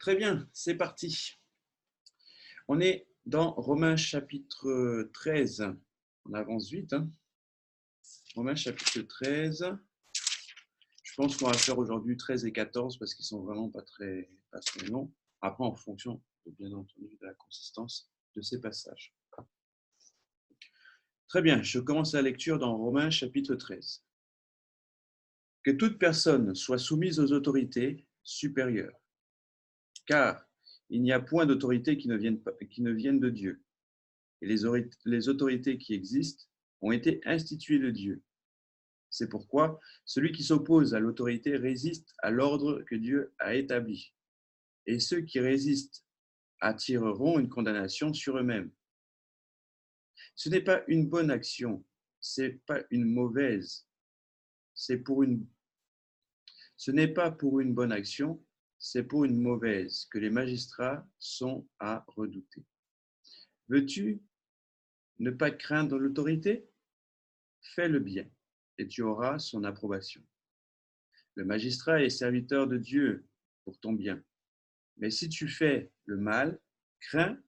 Très bien, c'est parti. On est dans Romains chapitre 13. On avance vite, hein. Romains chapitre 13. Je pense qu'on va faire aujourd'hui 13 et 14 parce qu'ils sont vraiment pas très longs. Après, en fonction, bien entendu, de la consistance de ces passages. Très bien, je commence la lecture dans Romains chapitre 13. Que toute personne soit soumise aux autorités supérieures, car il n'y a point d'autorité qui ne vienne de Dieu. Et les autorités qui existent ont été instituées de Dieu. C'est pourquoi celui qui s'oppose à l'autorité résiste à l'ordre que Dieu a établi. Et ceux qui résistent attireront une condamnation sur eux-mêmes. Ce n'est pas une bonne action, c'est pas une mauvaise. Ce n'est pas pour une bonne action, c'est pour une mauvaise que les magistrats sont à redouter. Veux-tu ne pas craindre l'autorité? Fais le bien, et tu auras son approbation. Le magistrat est serviteur de Dieu pour ton bien. Mais si tu fais le mal, crains,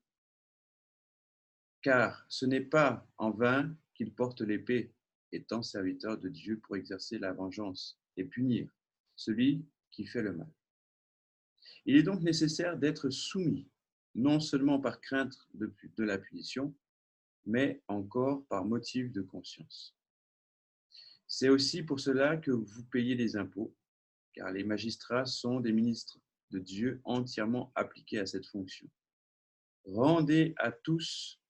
car ce n'est pas en vain qu'il porte l'épée, étant serviteur de Dieu pour exercer la vengeance et punir celui qui fait le mal. Il est donc nécessaire d'être soumis, non seulement par crainte de la punition, mais encore par motif de conscience. C'est aussi pour cela que vous payez les impôts, car les magistrats sont des ministres de Dieu entièrement appliqués à cette fonction. Rendez à tous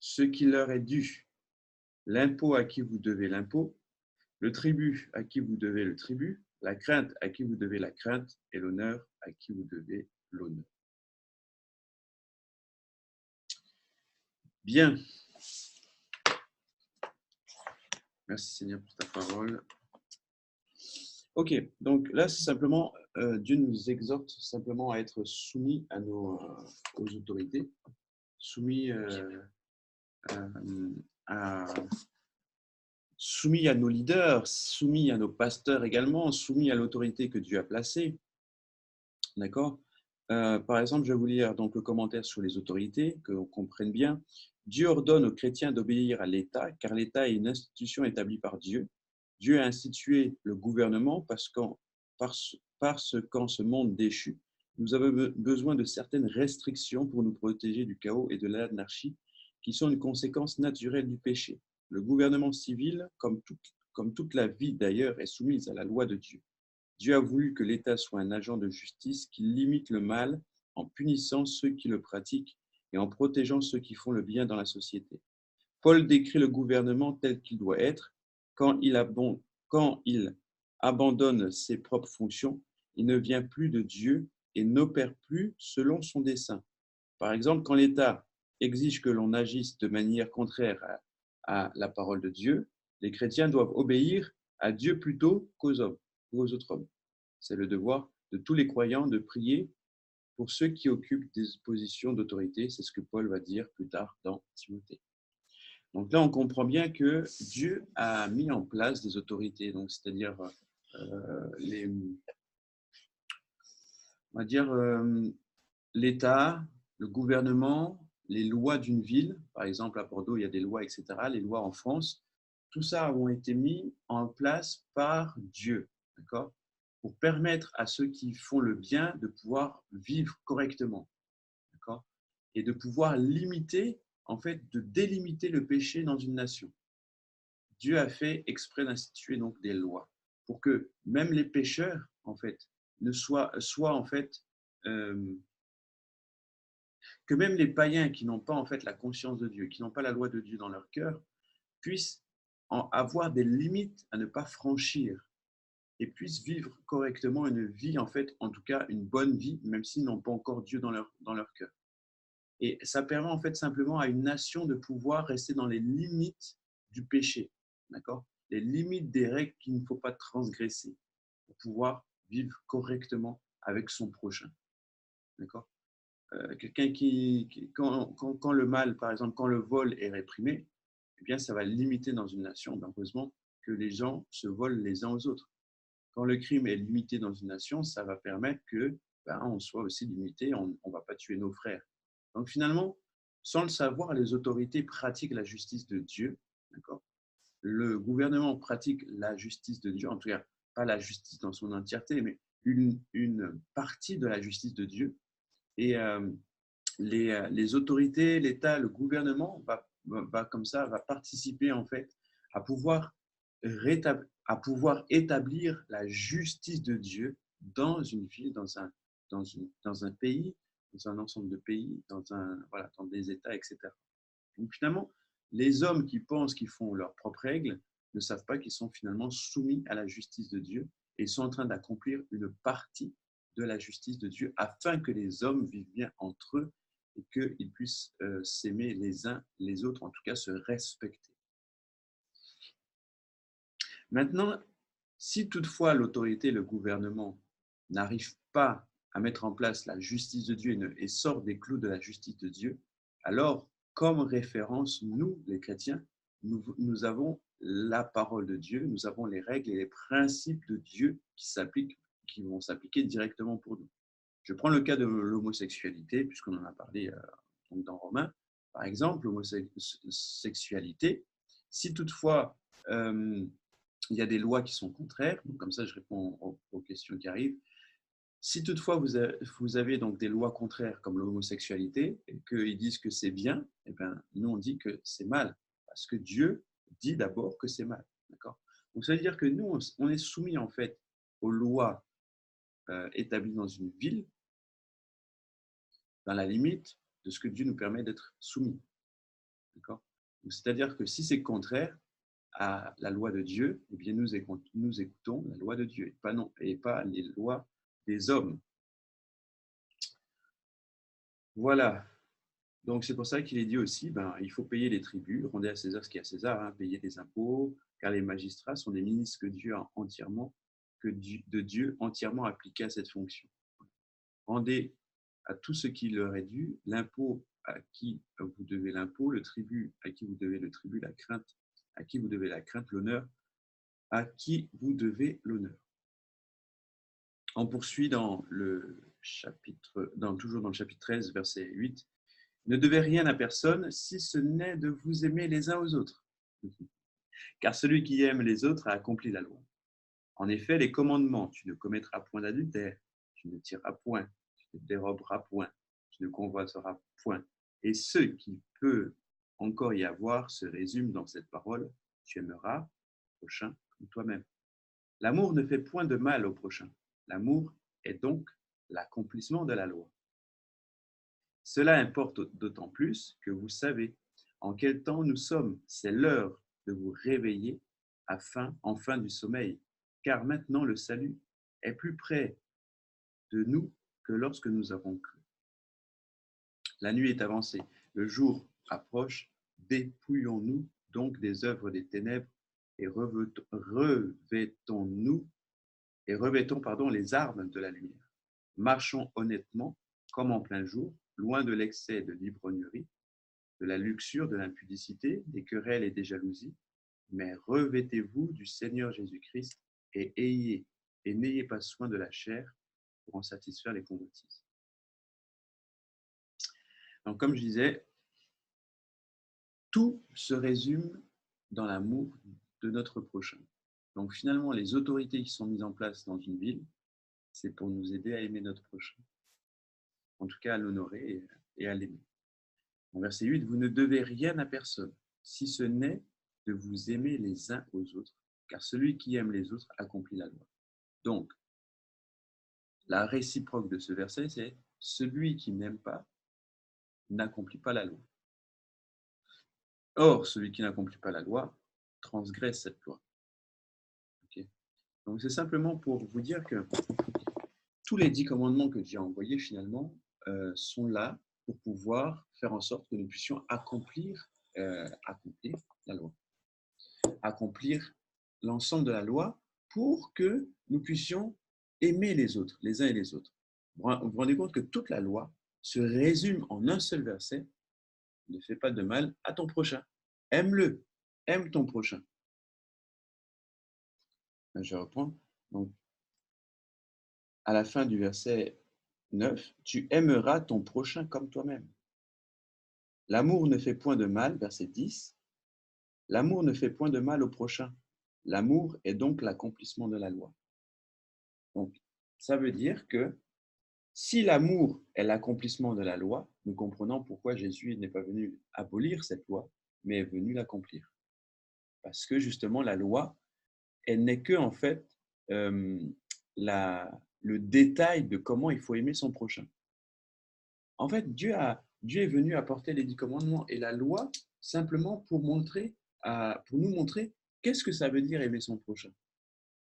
ce qui leur est dû, l'impôt à qui vous devez l'impôt, le tribut à qui vous devez le tribut, la crainte à qui vous devez la crainte et l'honneur à qui vous devez l'honneur. Bien. Merci Seigneur pour ta parole. Ok, donc là c'est simplement, Dieu nous exhorte simplement à être soumis aux autorités, soumis soumis à nos leaders, soumis à nos pasteurs également, soumis à l'autorité que Dieu a placée. D'accord? Par exemple, je vais vous lire donc le commentaire sur les autorités, que l'on comprenne bien. Dieu ordonne aux chrétiens d'obéir à l'État, car l'État est une institution établie par Dieu. Dieu a institué le gouvernement parce qu'en ce monde déchu, nous avons besoin de certaines restrictions pour nous protéger du chaos et de l'anarchie, qui sont une conséquence naturelle du péché. Le gouvernement civil, comme toute la vie d'ailleurs, est soumise à la loi de Dieu. Dieu a voulu que l'État soit un agent de justice qui limite le mal en punissant ceux qui le pratiquent et en protégeant ceux qui font le bien dans la société. Paul décrit le gouvernement tel qu'il doit être. Quand il abandonne ses propres fonctions, il ne vient plus de Dieu et n'opère plus selon son dessein. Par exemple, quand l'État exige que l'on agisse de manière contraire à la parole de Dieu, les chrétiens doivent obéir à Dieu plutôt qu'aux hommes ou aux autres hommes. C'est le devoir de tous les croyants de prier pour ceux qui occupent des positions d'autorité. C'est ce que Paul va dire plus tard dans Timothée. Donc là, on comprend bien que Dieu a mis en place des autorités, donc c'est-à-dire l'État, le gouvernement, les lois d'une ville. Par exemple, à Bordeaux, il y a des lois, etc. Les lois en France, tout ça ont été mis en place par Dieu, d'accord, pour permettre à ceux qui font le bien de pouvoir vivre correctement, d'accord, et de pouvoir limiter, en fait, de délimiter le péché dans une nation. Dieu a fait exprès d'instituer donc des lois pour que même les pécheurs, en fait, soient en fait, que même les païens qui n'ont pas en fait la conscience de Dieu, qui n'ont pas la loi de Dieu dans leur cœur, puissent avoir des limites à ne pas franchir et puissent vivre correctement une vie, en fait, en tout cas une bonne vie, même s'ils n'ont pas encore Dieu dans leur cœur. Et ça permet en fait simplement à une nation de pouvoir rester dans les limites du péché, d'accord, les limites des règles qu'il ne faut pas transgresser pour pouvoir vivre correctement avec son prochain, d'accord. Quelqu'un quand le mal, par exemple, quand le vol est réprimé, eh bien, ça va limiter dans une nation, heureusement, que les gens se volent les uns aux autres. Quand le crime est limité dans une nation, ça va permettre que ben, on soit aussi limité, on ne va pas tuer nos frères. Donc finalement, sans le savoir, les autorités pratiquent la justice de Dieu, d'accord? Le gouvernement pratique la justice de Dieu, en tout cas, pas la justice dans son entièreté, mais une partie de la justice de Dieu. Et les autorités, l'État, le gouvernement va comme ça, va participer en fait à pouvoir, à pouvoir établir la justice de Dieu dans une ville, dans un pays, dans un ensemble de pays, voilà, dans des États, etc. Donc finalement, les hommes qui pensent qu'ils font leurs propres règles ne savent pas qu'ils sont finalement soumis à la justice de Dieu et sont en train d'accomplir une partie de la justice de Dieu afin que les hommes vivent bien entre eux et qu'ils puissent s'aimer les uns les autres, en tout cas se respecter. Maintenant, si toutefois l'autorité, le gouvernement n'arrive pas à mettre en place la justice de Dieu et sort des clous de la justice de Dieu, alors, comme référence, nous, les chrétiens, nous avons la parole de Dieu, nous avons les règles et les principes de Dieu qui vont s'appliquer directement pour nous. Je prends le cas de l'homosexualité, puisqu'on en a parlé dans Romains. Par exemple, l'homosexualité, si toutefois il y a des lois qui sont contraires, donc comme ça je réponds aux questions qui arrivent. Si toutefois vous avez donc des lois contraires comme l'homosexualité et qu'ils disent que c'est bien, eh bien, nous on dit que c'est mal, parce que Dieu dit d'abord que c'est mal. D'accord? Donc ça veut dire que nous, on est soumis en fait aux lois établies dans une ville, dans la limite de ce que Dieu nous permet d'être soumis. D'accord? C'est-à-dire que si c'est contraire à la loi de Dieu, eh bien nous écoutons la loi de Dieu et pas les lois des hommes. Voilà. Donc c'est pour ça qu'il est dit aussi, il faut payer les tribus, rendez à César ce qui est à César, hein, payer des impôts, car les magistrats sont des ministres de Dieu entièrement appliqués à cette fonction. Rendez à tout ce qui leur est dû, l'impôt à qui vous devez l'impôt, le tribut à qui vous devez le tribut, la crainte à qui vous devez la crainte, l'honneur à qui vous devez l'honneur. On poursuit toujours dans le chapitre 13, verset 8. Ne devez rien à personne si ce n'est de vous aimer les uns aux autres. Car celui qui aime les autres a accompli la loi. En effet, les commandements, tu ne commettras point d'adultère, tu ne tireras point, tu ne déroberas point, tu ne convoiteras point. Et ce qui peut encore y avoir se résume dans cette parole, tu aimeras le prochain comme toi-même. L'amour ne fait point de mal au prochain. L'amour est donc l'accomplissement de la loi. Cela importe d'autant plus que vous savez en quel temps nous sommes. C'est l'heure de vous réveiller enfin du sommeil, car maintenant le salut est plus près de nous que lorsque nous avons cru. La nuit est avancée, le jour approche, dépouillons-nous donc des œuvres des ténèbres et revêtons les armes de la lumière. Marchons honnêtement, comme en plein jour, loin de l'excès de l'ivrognerie, de la luxure, de l'impudicité, des querelles et des jalousies, mais revêtez-vous du Seigneur Jésus-Christ et n'ayez pas soin de la chair pour en satisfaire les convoitises. Donc, comme je disais, tout se résume dans l'amour de notre prochain. Donc, finalement, les autorités qui sont mises en place dans une ville, c'est pour nous aider à aimer notre prochain. En tout cas, à l'honorer et à l'aimer. En verset 8, vous ne devez rien à personne, si ce n'est de vous aimer les uns aux autres, car celui qui aime les autres accomplit la loi. Donc, la réciproque de ce verset, c'est celui qui n'aime pas n'accomplit pas la loi. Or, celui qui n'accomplit pas la loi transgresse cette loi. Okay. Donc, c'est simplement pour vous dire que tous les 10 commandements que Dieu a envoyés, finalement, sont là pour pouvoir faire en sorte que nous puissions accomplir la loi. Accomplir l'ensemble de la loi pour que nous puissions aimer les autres, les uns et les autres. Vous vous rendez compte que toute la loi se résume en un seul verset. Ne fais pas de mal à ton prochain. Aime-le. Aime ton prochain. Je reprends. Donc, à la fin du verset 9, tu aimeras ton prochain comme toi-même. L'amour ne fait point de mal, verset 10. L'amour ne fait point de mal au prochain. L'amour est donc l'accomplissement de la loi. Donc, ça veut dire que si l'amour est l'accomplissement de la loi, nous comprenons pourquoi Jésus n'est pas venu abolir cette loi, mais est venu l'accomplir. Parce que justement, la loi, elle n'est que en fait euh, le détail de comment il faut aimer son prochain. En fait, Dieu est venu apporter les 10 commandements et la loi simplement pour pour nous montrer qu'est-ce que ça veut dire aimer son prochain.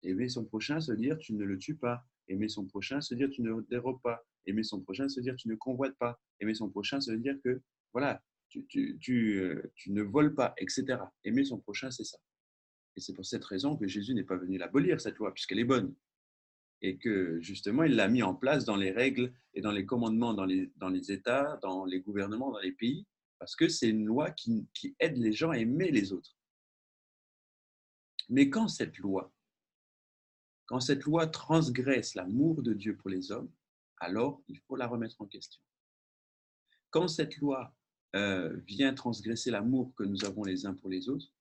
Aimer son prochain, se dire tu ne le tues pas. Aimer son prochain, se dire tu ne dérobes pas. Aimer son prochain, se dire tu ne convoites pas. Aimer son prochain, se dire que voilà, tu ne voles pas, etc. Aimer son prochain, c'est ça. Et c'est pour cette raison que Jésus n'est pas venu l'abolir, cette loi, puisqu'elle est bonne. Et que justement, il l'a mis en place dans les règles et dans les commandements dans les États, dans les gouvernements, dans les pays, parce que c'est une loi qui aide les gens à aimer les autres. Mais quand cette loi transgresse l'amour de Dieu pour les hommes, alors il faut la remettre en question. Quand cette loi vient transgresser l'amour que nous avons les uns pour les autres,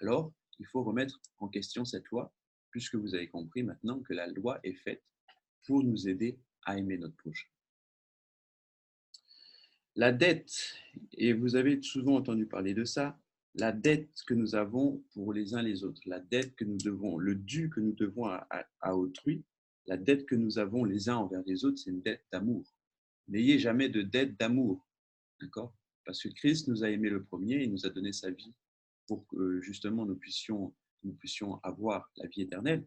alors il faut remettre en question cette loi, puisque vous avez compris maintenant que la loi est faite pour nous aider à aimer notre prochain. La dette, et vous avez souvent entendu parler de ça, la dette que nous avons pour les uns les autres, la dette que nous devons, le dû que nous devons à autrui, la dette que nous avons les uns envers les autres, c'est une dette d'amour. N'ayez jamais de dette d'amour, d'accord? Parce que Christ nous a aimé le premier, il nous a donné sa vie pour que justement nous puissions avoir la vie éternelle.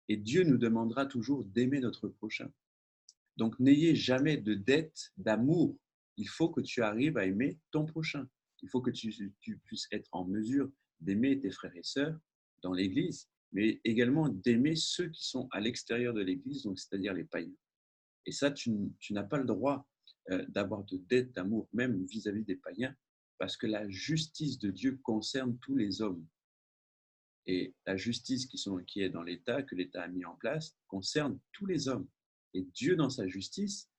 Et Dieu nous demandera toujours d'aimer notre prochain. Donc, n'ayez jamais de dette d'amour. Il faut que tu arrives à aimer ton prochain. Il faut que tu puisses être en mesure d'aimer tes frères et sœurs dans l'Église, mais également d'aimer ceux qui sont à l'extérieur de l'Église, donc c'est-à-dire les païens. Et ça, tu n'as pas le droit d'avoir de dette d'amour, même vis-à-vis des païens, parce que la justice de Dieu concerne tous les hommes. Et la justice qui est dans l'État, que l'État a mis en place, concerne tous les hommes. Et Dieu, dans sa justice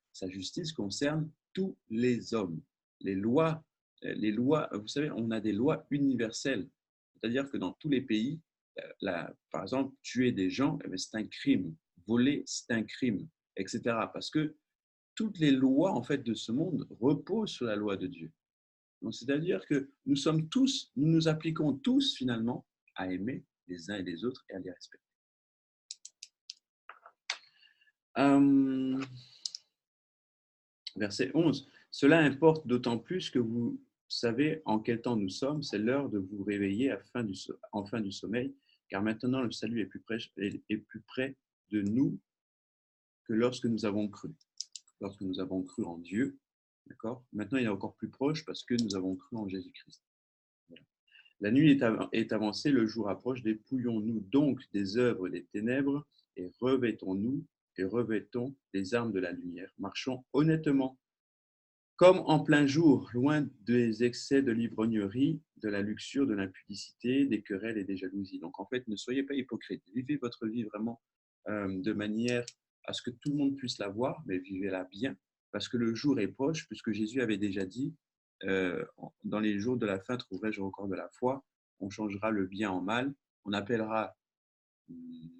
concerne tous les hommes. Les lois, vous savez, on a des lois universelles. C'est-à-dire que dans tous les pays, par exemple, tuer des gens, c'est un crime. Voler, c'est un crime, etc. Parce que toutes les lois en fait de ce monde reposent sur la loi de Dieu. Donc, c'est-à-dire que nous nous appliquons tous finalement à aimer les uns et les autres et à les respecter. Verset 11. Cela importe d'autant plus que vous savez en quel temps nous sommes. C'est l'heure de vous réveiller en fin du sommeil, car maintenant le salut est plus près de nous que lorsque nous avons cru. Lorsque nous avons cru en Dieu, d'accord? Maintenant, il est encore plus proche parce que nous avons cru en Jésus-Christ. Voilà. La nuit est avancée, le jour approche. Dépouillons-nous donc des œuvres des ténèbres et revêtons les armes de la lumière. Marchons honnêtement, comme en plein jour, loin des excès de l'ivrognerie, de la luxure, de l'impudicité, des querelles et des jalousies. Donc en fait, ne soyez pas hypocrites. Vivez votre vie vraiment de manière à ce que tout le monde puisse la voir, mais vivez-la bien, parce que le jour est proche, puisque Jésus avait déjà dit, dans les jours de la fin, trouverai-je encore de la foi, on changera le bien en mal, on appellera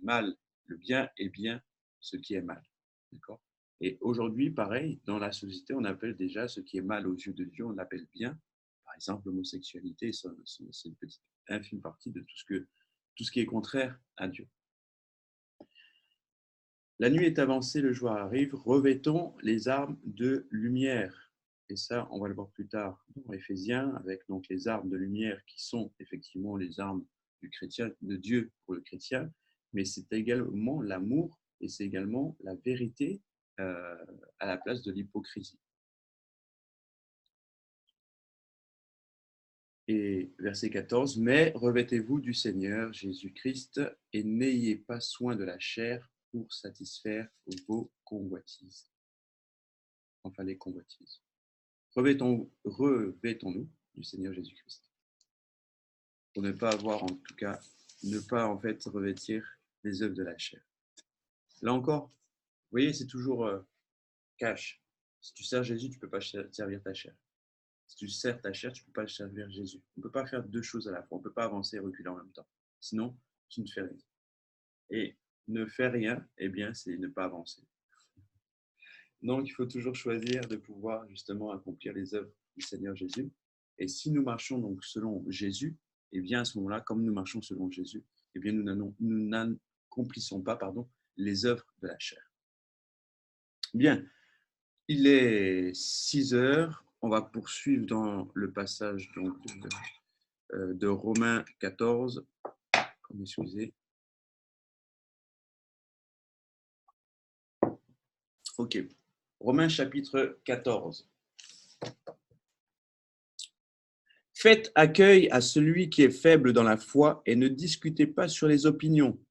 mal le bien et bien ce qui est mal. D'accord? Et aujourd'hui, pareil, dans la société, on appelle déjà ce qui est mal aux yeux de Dieu, on l'appelle bien. Par exemple, l'homosexualité, c'est une petite infime partie de tout ce qui est contraire à Dieu. La nuit est avancée, le jour arrive, revêtons les armes de lumière. Et ça, on va le voir plus tard dans Éphésiens, avec donc les armes de lumière qui sont effectivement les armes du chrétien, de Dieu pour le chrétien, mais c'est également l'amour et c'est également la vérité à la place de l'hypocrisie. Et verset 14, mais revêtez-vous du Seigneur Jésus-Christ et n'ayez pas soin de la chair pour satisfaire vos convoitises. Enfin, les convoitises. Revêtons-nous du Seigneur Jésus-Christ. Pour ne pas avoir, en tout cas, ne pas en fait revêtir les œuvres de la chair. Là encore, vous voyez, c'est toujours cache. Si tu sers Jésus, tu ne peux pas servir ta chair. Si tu sers ta chair, tu ne peux pas servir Jésus. On ne peut pas faire deux choses à la fois. On ne peut pas avancer et reculer en même temps. Sinon, tu ne fais rien. Et ne faire rien, eh bien, c'est ne pas avancer. Donc, il faut toujours choisir de pouvoir justement accomplir les œuvres du Seigneur Jésus. Et si nous marchons donc selon Jésus, eh bien, à ce moment-là, comme nous marchons selon Jésus, eh bien, nous n'accomplissons pas, les œuvres de la chair. Bien, il est 6 heures. On va poursuivre dans le passage donc, de Romains 14. Excusez. Ok. Romains chapitre 14. Faites accueil à celui qui est faible dans la foi et ne discutez pas sur les opinions.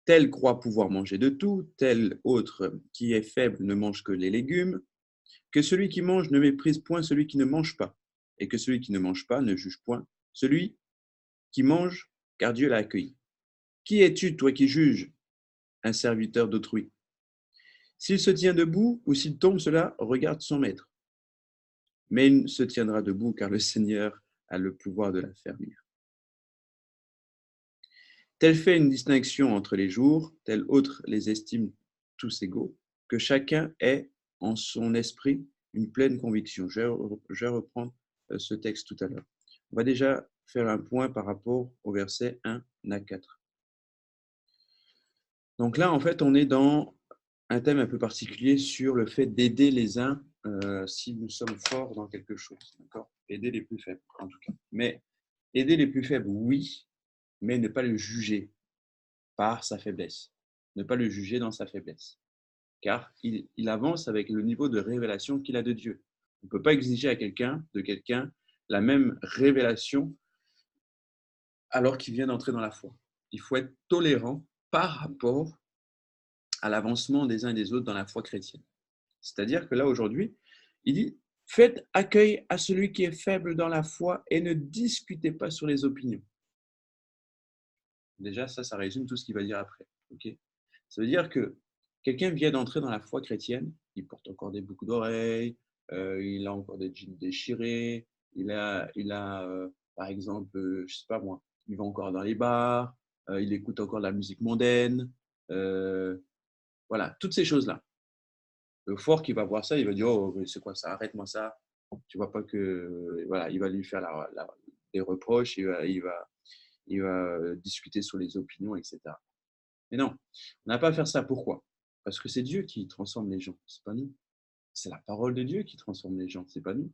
Tel croit pouvoir manger de tout, tel autre qui est faible ne mange que les légumes. Que celui qui mange ne méprise point celui qui ne mange pas, et que celui qui ne mange pas ne juge point celui qui mange, car Dieu l'a accueilli. Qui es-tu, toi qui juges un serviteur d'autrui? S'il se tient debout ou s'il tombe, cela regarde son maître. Mais il se tiendra debout, car le Seigneur a le pouvoir de l'affermir. Tel fait une distinction entre les jours, tel autre les estime tous égaux, que chacun ait en son esprit une pleine conviction. Je vais reprendre ce texte tout à l'heure. On va déjà faire un point par rapport au verset 1 à 4. Donc là, en fait, on est dans un thème un peu particulier sur le fait d'aider les uns si nous sommes forts dans quelque chose. D'accord ? Aider les plus faibles, en tout cas. Mais aider les plus faibles, oui, mais ne pas le juger par sa faiblesse. Ne pas le juger dans sa faiblesse. Car il avance avec le niveau de révélation qu'il a de Dieu. On ne peut pas exiger de quelqu'un, la même révélation alors qu'il vient d'entrer dans la foi. Il faut être tolérant par rapport à l'avancement des uns et des autres dans la foi chrétienne. C'est-à-dire que là, aujourd'hui, il dit « Faites accueil à celui qui est faible dans la foi et ne discutez pas sur les opinions. » Déjà, ça résume tout ce qu'il va dire après. Okay, ça veut dire que quelqu'un vient d'entrer dans la foi chrétienne, il porte encore des boucles d'oreilles, il a encore des jeans déchirés, par exemple, je sais pas moi, il va encore dans les bars, il écoute encore de la musique mondaine, voilà, toutes ces choses-là. Le fort qui va voir ça, il va dire, oh, c'est quoi ça, arrête-moi ça. Tu vois pas que, voilà, il va lui faire des reproches, il va discuter sur les opinions, etc. Mais non, on n'a pas à faire ça. Pourquoi? Parce que c'est Dieu qui transforme les gens, c'est pas nous. C'est la parole de Dieu qui transforme les gens, c'est pas nous.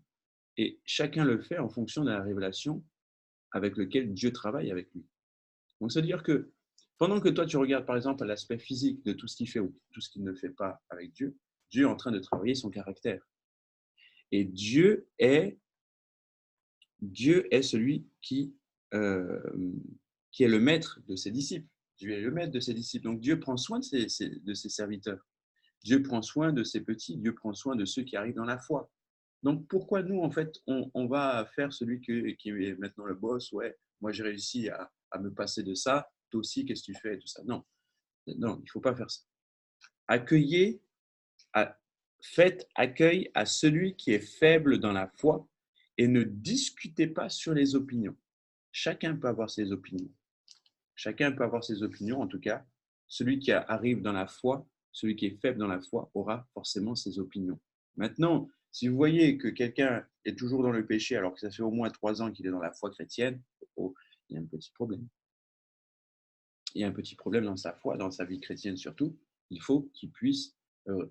Et chacun le fait en fonction de la révélation avec laquelle Dieu travaille avec lui. Donc, c'est-à-dire que pendant que toi, tu regardes par exemple l'aspect physique de tout ce qu'il fait ou tout ce qu'il ne fait pas avec Dieu, Dieu est en train de travailler son caractère. Et Dieu est celui qui est le maître de ses disciples. Dieu est le maître de ses disciples. Donc Dieu prend soin de ses serviteurs. Dieu prend soin de ses petits. Dieu prend soin de ceux qui arrivent dans la foi. Donc pourquoi nous, en fait, on va faire celui qui est maintenant le boss? Ouais, moi j'ai réussi à me passer de ça. Toi aussi, qu'est-ce que tu fais? Et tout ça. Non, non, il ne faut pas faire ça. Faites accueil à celui qui est faible dans la foi et ne discutez pas sur les opinions. Chacun peut avoir ses opinions. Chacun peut avoir ses opinions, en tout cas. Celui qui arrive dans la foi, celui qui est faible dans la foi, aura forcément ses opinions. Maintenant, si vous voyez que quelqu'un est toujours dans le péché alors que ça fait au moins 3 ans qu'il est dans la foi chrétienne, il y a un petit problème. Il y a un petit problème dans sa foi, dans sa vie chrétienne surtout. Il faut qu'il puisse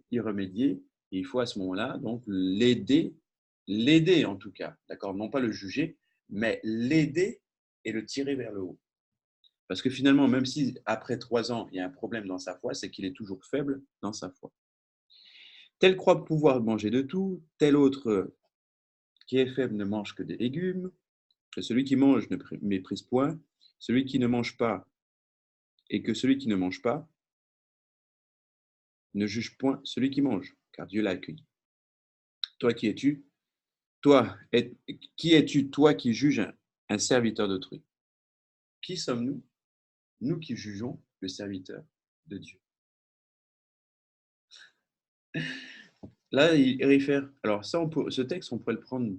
y remédier. Et il faut à ce moment-là donc l'aider en tout cas, d'accord, non pas le juger, mais l'aider et le tirer vers le haut. Parce que finalement, même si après 3 ans, il y a un problème dans sa foi, c'est qu'il est toujours faible dans sa foi. Tel croit pouvoir manger de tout, tel autre qui est faible ne mange que des légumes, que celui qui mange ne méprise point, celui qui ne mange pas, et que celui qui ne mange pas ne juge point celui qui mange, car Dieu l'a accueilli. Toi, qui es-tu? Qui es-tu, toi qui juges un serviteur d'autrui? Qui sommes-nous, nous qui jugeons le serviteur de Dieu? Là, il réfère. Alors ça, ce texte, on pourrait le prendre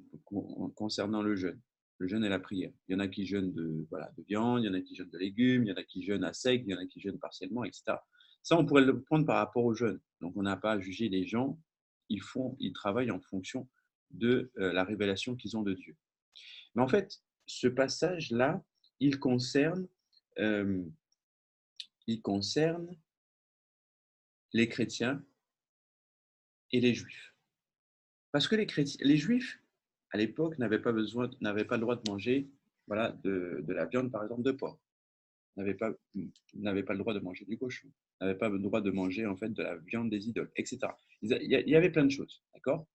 concernant le jeûne. Le jeûne et la prière. Il y en a qui jeûnent de, voilà, de viande, il y en a qui jeûnent de légumes, il y en a qui jeûnent à sec, il y en a qui jeûnent partiellement, etc. Ça, on pourrait le prendre par rapport au jeûne. Donc, on n'a pas à juger les gens. Ils travaillent en fonction de la révélation qu'ils ont de Dieu. Mais en fait, ce passage-là, il concerne, euh, il concerne les chrétiens et les juifs. Parce que les juifs, à l'époque, n'avaient pas le droit de manger, voilà, de la viande, par exemple, de porc. N'avaient pas, n'avaient pas le droit de manger du cochon. N'avaient pas le droit de manger, en fait, de la viande des idoles, etc. Il y avait plein de choses, d'accord?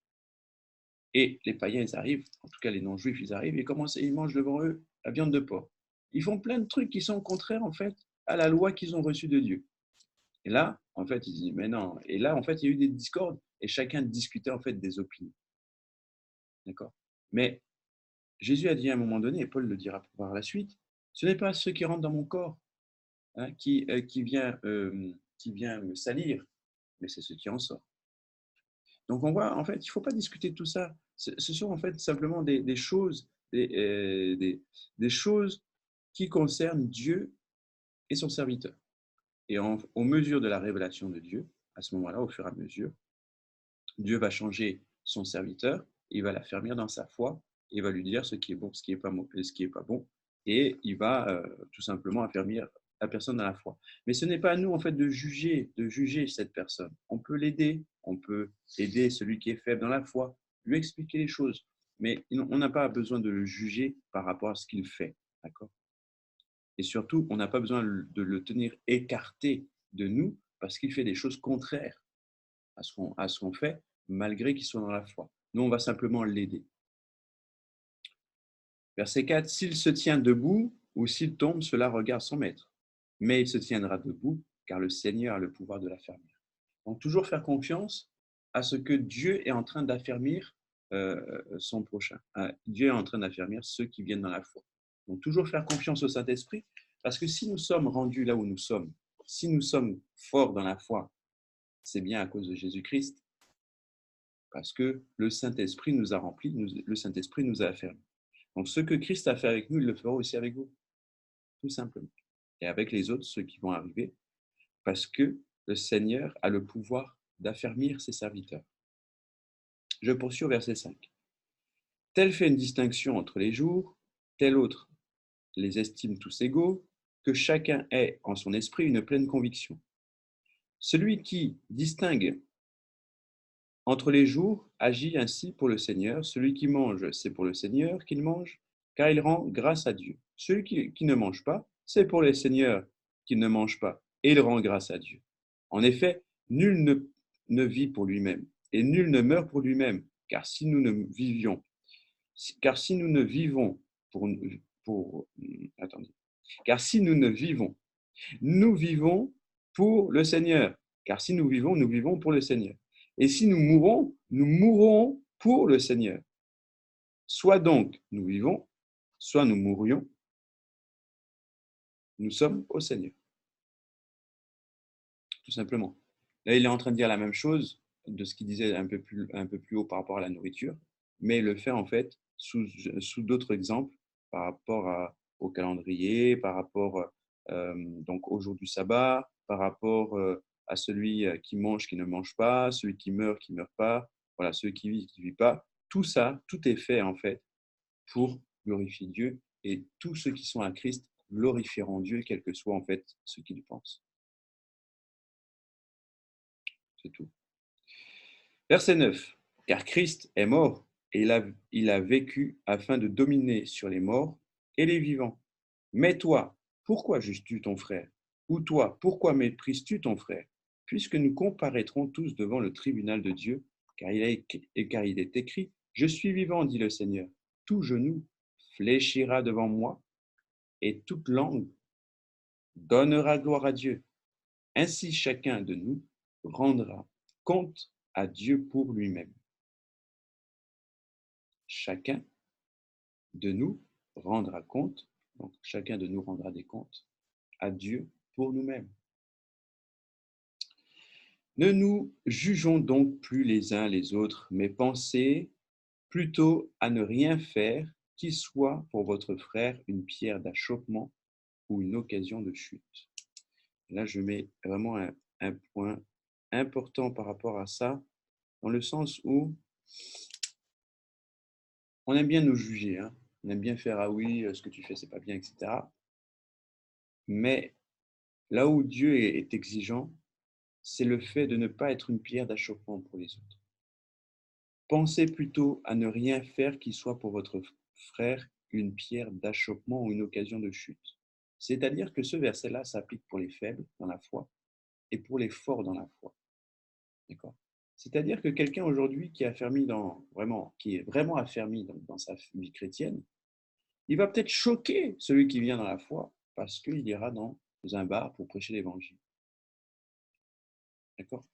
Et les païens, ils arrivent, en tout cas les non-juifs, ils arrivent, ils mangent devant eux la viande de porc. Ils font plein de trucs qui sont contraires, en fait, à la loi qu'ils ont reçue de Dieu. Et là, en fait, ils disent, mais non. Et là, en fait, il y a eu des discordes et chacun discutait, en fait, des opinions. D'accord? Mais Jésus a dit à un moment donné, et Paul le dira par la suite, ce n'est pas ceux qui rentrent dans mon corps, hein, qui vient me salir, mais c'est ceux qui en sortent. Donc on voit, en fait, il ne faut pas discuter de tout ça. Ce sont en fait simplement des choses, des choses qui concernent Dieu et son serviteur. Et aux mesures de la révélation de Dieu, à ce moment-là, au fur et à mesure, Dieu va changer son serviteur, il va l'affermir dans sa foi, il va lui dire ce qui est bon, ce qui n'est pas, ce qui est pas bon, et il va tout simplement affermir la personne dans la foi. Mais ce n'est pas à nous en fait de juger cette personne. On peut l'aider, on peut aider celui qui est faible dans la foi, lui expliquer les choses, mais on n'a pas besoin de le juger par rapport à ce qu'il fait, d'accord? Et surtout, on n'a pas besoin de le tenir écarté de nous parce qu'il fait des choses contraires à ce qu'on fait, malgré qu'il soit dans la foi. Nous, on va simplement l'aider. Verset 4, s'il se tient debout ou s'il tombe, cela regarde son maître. Mais il se tiendra debout, car le Seigneur a le pouvoir de l'affermir. Donc, toujours faire confiance à ce que Dieu est en train d'affermir son prochain. Dieu est en train d'affermir ceux qui viennent dans la foi. Donc, toujours faire confiance au Saint-Esprit, parce que si nous sommes rendus là où nous sommes, si nous sommes forts dans la foi, c'est bien à cause de Jésus-Christ, parce que le Saint-Esprit nous a remplis, le Saint-Esprit nous a affermis. Donc ce que Christ a fait avec nous, il le fera aussi avec vous, tout simplement. Et avec les autres, ceux qui vont arriver, parce que le Seigneur a le pouvoir d'affermir ses serviteurs. Je poursuis au verset 5. Tel fait une distinction entre les jours, tel autre les estime tous égaux, que chacun ait en son esprit une pleine conviction. Celui qui distingue entre les jours, agit ainsi pour le Seigneur. Celui qui mange, c'est pour le Seigneur qu'il mange, car il rend grâce à Dieu. Celui qui ne mange pas, c'est pour le Seigneur qu'il ne mange pas, et il rend grâce à Dieu. En effet, nul ne vit pour lui-même, et nul ne meurt pour lui-même, car si nous ne vivions, car si nous ne vivons pour attendez, car si nous ne vivons, nous vivons pour le Seigneur. Car si nous vivons pour le Seigneur. Et si nous mourrons pour le Seigneur. Soit donc nous vivons, soit nous mourions, nous sommes au Seigneur. Tout simplement. Là, il est en train de dire la même chose de ce qu'il disait un peu plus haut par rapport à la nourriture, mais il le fait en fait sous d'autres exemples par rapport au calendrier, par rapport donc au jour du sabbat, par rapport à celui qui mange, qui ne mange pas, celui qui meurt, qui ne meurt pas, voilà, celui qui vit pas. Tout ça, tout est fait en fait pour glorifier Dieu et tous ceux qui sont à Christ glorifieront Dieu, quel que soit en fait ce qu'ils pensent. C'est tout. Verset 9. Car Christ est mort et il a vécu afin de dominer sur les morts et les vivants. Mais toi, pourquoi juges-tu ton frère? Ou toi, pourquoi méprises-tu ton frère? Puisque nous comparaîtrons tous devant le tribunal de Dieu, car car il est écrit, je suis vivant, dit le Seigneur. Tout genou fléchira devant moi et toute langue donnera gloire à Dieu. Ainsi chacun de nous rendra compte à Dieu pour lui-même. Chacun de nous rendra compte, donc chacun de nous rendra des comptes à Dieu pour nous-mêmes. Ne nous jugeons donc plus les uns les autres, mais pensez plutôt à ne rien faire qui soit pour votre frère une pierre d'achoppement ou une occasion de chute. Là, je mets vraiment un point important par rapport à ça, dans le sens où on aime bien nous juger, hein. On aime bien faire ah oui, ce que tu fais, c'est pas bien, etc. Mais là où Dieu est exigeant, c'est le fait de ne pas être une pierre d'achoppement pour les autres. Pensez plutôt à ne rien faire qui soit pour votre frère une pierre d'achoppement ou une occasion de chute. C'est-à-dire que ce verset-là s'applique pour les faibles dans la foi et pour les forts dans la foi. D'accord? C'est-à-dire que quelqu'un aujourd'hui qui est affermi qui est vraiment affermi dans sa vie chrétienne, il va peut-être choquer celui qui vient dans la foi parce qu'il ira dans un bar pour prêcher l'évangile. D'accord?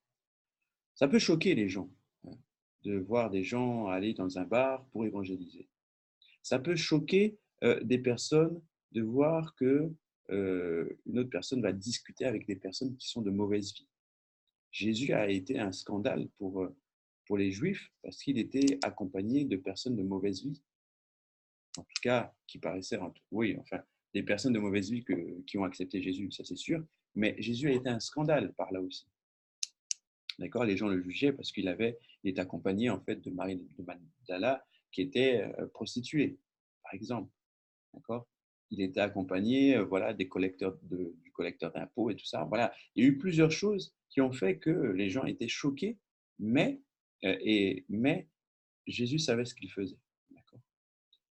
Ça peut choquer les gens, hein, de voir des gens aller dans un bar pour évangéliser. Ça peut choquer des personnes de voir que une autre personne va discuter avec des personnes qui sont de mauvaise vie. Jésus a été un scandale pour les Juifs parce qu'il était accompagné de personnes de mauvaise vie, en tout cas qui paraissaient, oui, enfin, des personnes de mauvaise vie qui ont accepté Jésus, ça c'est sûr, mais Jésus a été un scandale par là aussi. D'accord, les gens le jugeaient parce il était accompagné en fait de Marie de Magdala qui était prostituée, par exemple. D'accord, il était accompagné, voilà, du collecteur d'impôts et tout ça. Voilà, il y a eu plusieurs choses qui ont fait que les gens étaient choqués, mais mais Jésus savait ce qu'il faisait. D'accord.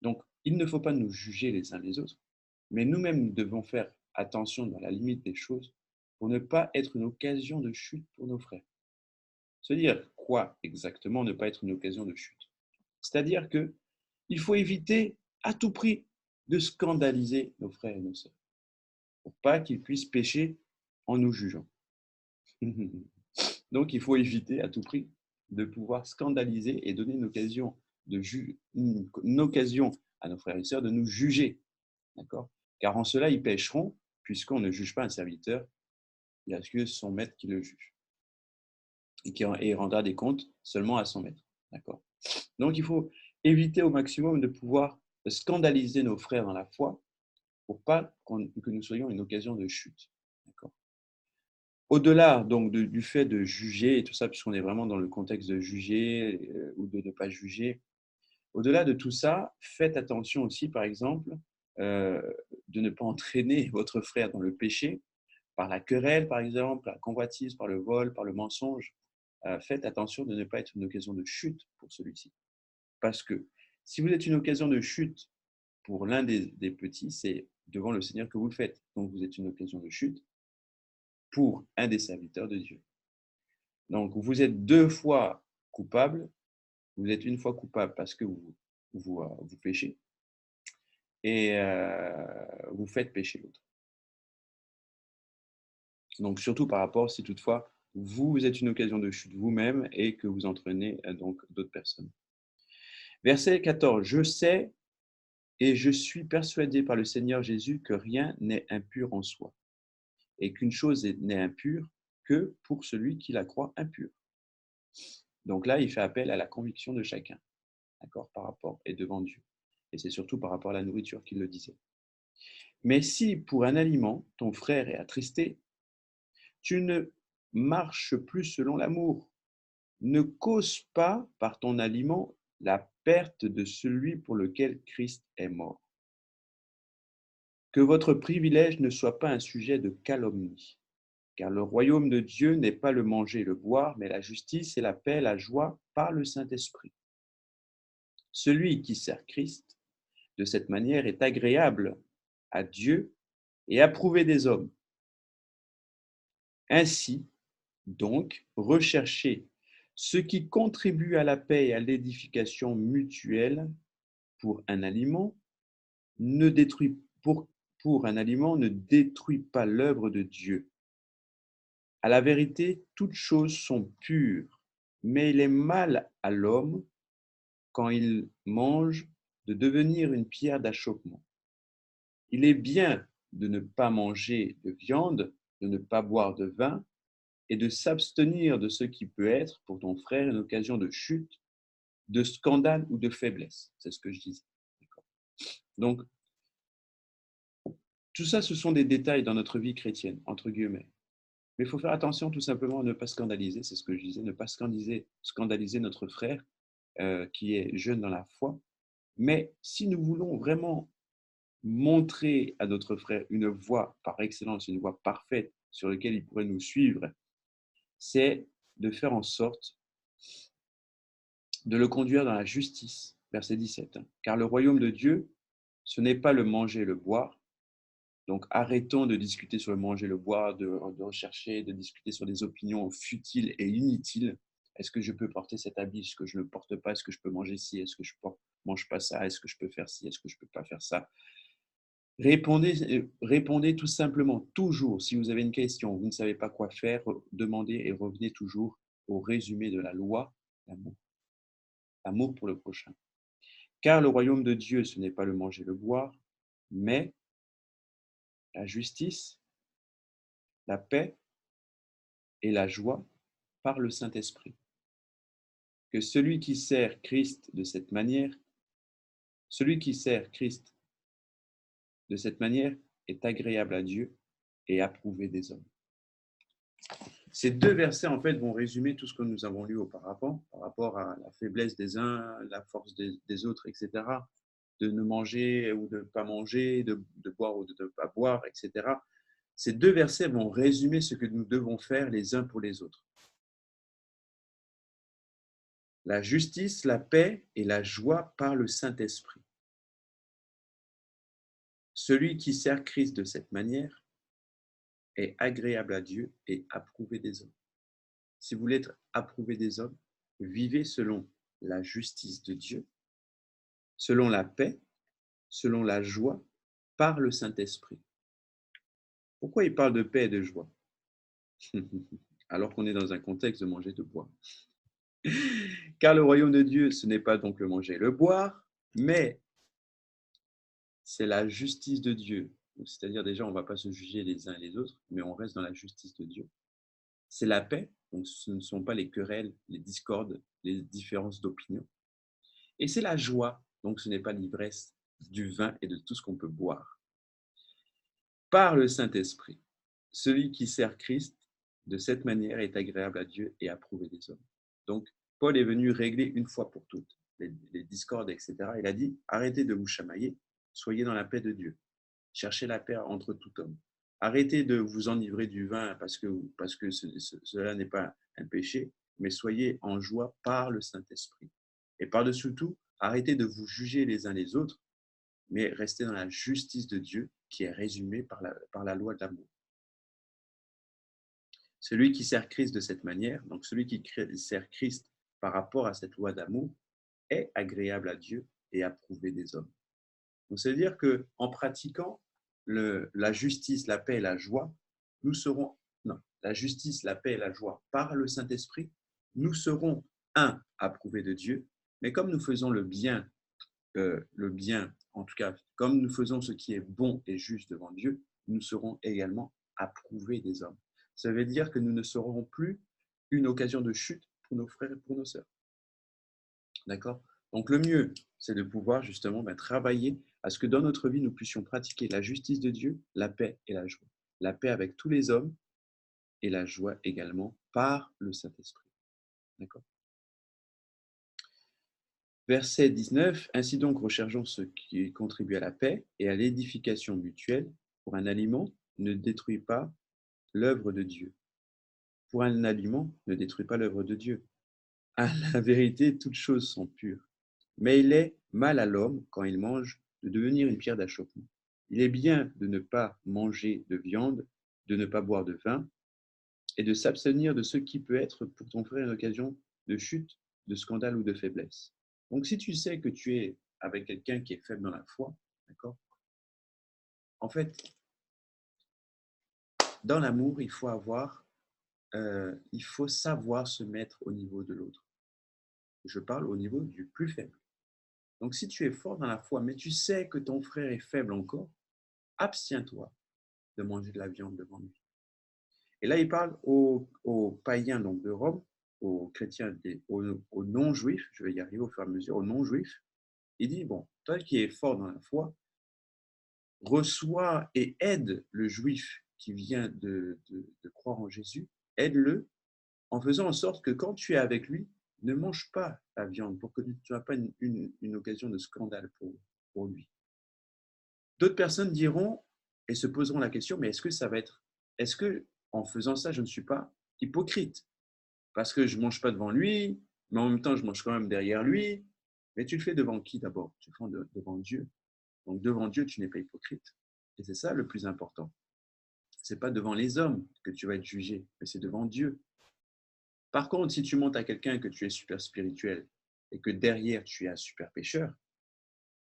Donc, il ne faut pas nous juger les uns les autres, mais nous-mêmes nous devons faire attention dans la limite des choses pour ne pas être une occasion de chute pour nos frères. Se dire quoi exactement ne pas être une occasion de chute? C'est-à-dire que il faut éviter à tout prix de scandaliser nos frères et nos sœurs pour pas qu'ils puissent pécher en nous jugeant. Donc, il faut éviter à tout prix de pouvoir scandaliser et donner une occasion à nos frères et sœurs de nous juger. D'accord? Car en cela, ils pécheront, puisqu'on ne juge pas un serviteur, il y a que son maître qui le juge et rendra des comptes seulement à son maître. D'accord? Donc, il faut éviter au maximum de pouvoir scandaliser nos frères dans la foi pour pas que nous soyons une occasion de chute. D'accord? Au-delà donc du fait de juger et tout ça, puisqu'on est vraiment dans le contexte de juger ou de ne pas juger, au-delà de tout ça, faites attention aussi, par exemple, euh, de ne pas entraîner votre frère dans le péché par la querelle, par exemple, par la convoitise, par le vol, par le mensonge. Faites attention de ne pas être une occasion de chute pour celui-ci. Parce que si vous êtes une occasion de chute pour l'un des petits, c'est devant le Seigneur que vous le faites. Donc vous êtes une occasion de chute pour un des serviteurs de Dieu. Donc vous êtes deux fois coupable. Vous êtes une fois coupable parce que vous péchez et vous faites pécher l'autre. Donc surtout par rapport si toutefois vous êtes une occasion de chute vous-même et que vous entraînez donc d'autres personnes. Verset 14. Je sais et je suis persuadé par le Seigneur Jésus que rien n'est impur en soi et qu'une chose n'est impure que pour celui qui la croit impure. Donc là, il fait appel à la conviction de chacun, d'accord, par rapport et devant Dieu. Et c'est surtout par rapport à la nourriture qu'il le disait. Mais si pour un aliment, ton frère est attristé, tu ne marches plus selon l'amour. Ne cause pas par ton aliment la perte de celui pour lequel Christ est mort. Que votre privilège ne soit pas un sujet de calomnie, car le royaume de Dieu n'est pas le manger et le boire, mais la justice et la paix, la joie par le Saint-Esprit. Celui qui sert Christ de cette manière est agréable à Dieu et approuvé des hommes. Ainsi, donc, recherchez ce qui contribue à la paix et à l'édification mutuelle pour un aliment ne détruit pour un aliment ne détruit pas l'œuvre de Dieu. À la vérité, toutes choses sont pures, mais il est mal à l'homme, quand il mange, de devenir une pierre d'achoppement. Il est bien de ne pas manger de viande, de ne pas boire de vin et de s'abstenir de ce qui peut être pour ton frère une occasion de chute, de scandale ou de faiblesse. C'est ce que je disais. Donc, tout ça, ce sont des détails dans notre vie chrétienne, entre guillemets. Mais il faut faire attention tout simplement à ne pas scandaliser, c'est ce que je disais, ne pas scandaliser notre frère qui est jeune dans la foi. Mais si nous voulons vraiment montrer à notre frère une voie par excellence, une voie parfaite sur laquelle il pourrait nous suivre, c'est de faire en sorte de le conduire dans la justice. Verset 17. Car le royaume de Dieu, ce n'est pas le manger et le boire. Donc arrêtons de discuter sur le manger et le boire, de rechercher, de discuter sur des opinions futiles et inutiles. Est-ce que je peux porter cet habit? Est-ce que je ne le porte pas? Est-ce que je peux manger ci? Est-ce que je ne mange pas ça? Est-ce que je peux faire ci? Est-ce que je ne peux pas faire ça? Répondez tout simplement, toujours, si vous avez une question, vous ne savez pas quoi faire, demandez et revenez toujours au résumé de la loi, l'amour. L'amour pour le prochain. Car le royaume de Dieu, ce n'est pas le manger, le boire, mais la justice, la paix et la joie par le Saint-Esprit. Que celui qui sert Christ de cette manière, celui qui sert Christ de cette manière est agréable à Dieu et approuvé des hommes. Ces deux versets, en fait, vont résumer tout ce que nous avons lu auparavant par rapport à la faiblesse des uns, la force des autres, etc. De ne manger ou de ne pas manger, de boire ou de ne pas boire, etc. Ces deux versets vont résumer ce que nous devons faire les uns pour les autres. La justice, la paix et la joie par le Saint-Esprit. Celui qui sert Christ de cette manière est agréable à Dieu et approuvé des hommes. Si vous voulez être approuvé des hommes, vivez selon la justice de Dieu, selon la paix, selon la joie, par le Saint-Esprit. Pourquoi il parle de paix et de joie? Alors qu'on est dans un contexte de manger et de boire. Car le royaume de Dieu, ce n'est pas donc le manger et le boire, mais c'est la justice de Dieu. C'est-à-dire déjà, on ne va pas se juger les uns et les autres, mais on reste dans la justice de Dieu. C'est la paix, donc ce ne sont pas les querelles, les discordes, les différences d'opinion. Et c'est la joie, donc ce n'est pas l'ivresse du vin et de tout ce qu'on peut boire. Par le Saint-Esprit, celui qui sert Christ de cette manière est agréable à Dieu et approuvé des hommes. Donc, Paul est venu régler une fois pour toutes les discordes, etc. Il a dit, arrêtez de vous chamailler, soyez dans la paix de Dieu. Cherchez la paix entre tout homme. Arrêtez de vous enivrer du vin parce que cela n'est pas un péché, mais soyez en joie par le Saint-Esprit. Et par-dessus tout, arrêtez de vous juger les uns les autres, mais restez dans la justice de Dieu qui est résumée par la loi de l'amour. Celui qui sert Christ de cette manière, donc celui qui sert Christ par rapport à cette loi d'amour, est agréable à Dieu et approuvé des hommes. Donc, c'est-à-dire qu'en pratiquant la justice, la paix et la joie, nous serons, non, la justice, la paix et la joie par le Saint-Esprit, nous serons, approuvés de Dieu, mais comme nous faisons le bien, en tout cas, comme nous faisons ce qui est bon et juste devant Dieu, nous serons également approuvés des hommes. Ça veut dire que nous ne serons plus une occasion de chute pour nos frères et pour nos sœurs. D'accord? Donc le mieux, c'est de pouvoir justement travailler à ce que dans notre vie, nous puissions pratiquer la justice de Dieu, la paix et la joie. La paix avec tous les hommes et la joie également par le Saint-Esprit. D'accord? Verset 19. Ainsi donc, recherchons ce qui contribue à la paix et à l'édification mutuelle. Pour un aliment, ne détruis pas l'œuvre de Dieu. Pour un aliment, ne détruis pas l'œuvre de Dieu. À la vérité, toutes choses sont pures. Mais il est mal à l'homme, quand il mange, de devenir une pierre d'achoppement. Il est bien de ne pas manger de viande, de ne pas boire de vin, et de s'abstenir de ce qui peut être pour ton frère une occasion de chute, de scandale ou de faiblesse. Donc si tu sais que tu es avec quelqu'un qui est faible dans la foi, d'accord? En fait, dans l'amour, il faut savoir se mettre au niveau de l'autre. Je parle au niveau du plus faible. Donc si tu es fort dans la foi, mais tu sais que ton frère est faible encore, abstiens-toi de manger de la viande devant lui. Et là, il parle aux païens donc, de Rome, aux chrétiens, aux non-juifs, je vais y arriver au fur et à mesure, aux non-juifs. Il dit, bon, toi qui es fort dans la foi, reçois et aide le juif qui vient de croire en Jésus, aide-le en faisant en sorte que quand tu es avec lui, ne mange pas la viande pour que tu n'aies pas une occasion de scandale pour lui. D'autres personnes diront et se poseront la question, mais est-ce que en faisant ça, je ne suis pas hypocrite? Parce que je ne mange pas devant lui, mais en même temps, je mange quand même derrière lui. Mais tu le fais devant qui d'abord? Tu le fais devant Dieu. Donc devant Dieu, tu n'es pas hypocrite. Et c'est ça le plus important. Ce n'est pas devant les hommes que tu vas être jugé, mais c'est devant Dieu. Par contre, si tu montres à quelqu'un que tu es super spirituel et que derrière tu es un super pécheur,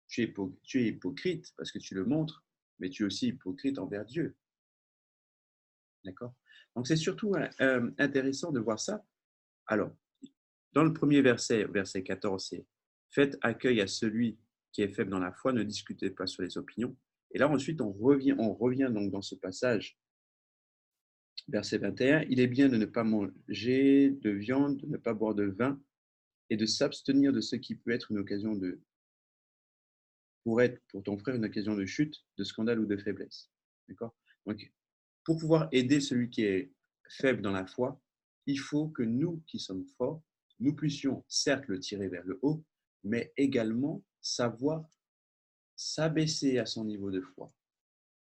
tu es hypocrite parce que tu le montres, mais tu es aussi hypocrite envers Dieu. D'accord? Donc c'est surtout intéressant de voir ça. Alors, dans le premier verset, verset 14, c'est faites accueil à celui qui est faible dans la foi, ne discutez pas sur les opinions. Et là, ensuite, on revient donc dans ce passage, verset 21, il est bien de ne pas manger de viande, de ne pas boire de vin et de s'abstenir de ce qui peut être une occasion pour être pour ton frère une occasion de chute, de scandale ou de faiblesse. D'accord? Donc, pour pouvoir aider celui qui est faible dans la foi, il faut que nous qui sommes forts, nous puissions certes le tirer vers le haut, mais également savoir s'abaisser à son niveau de foi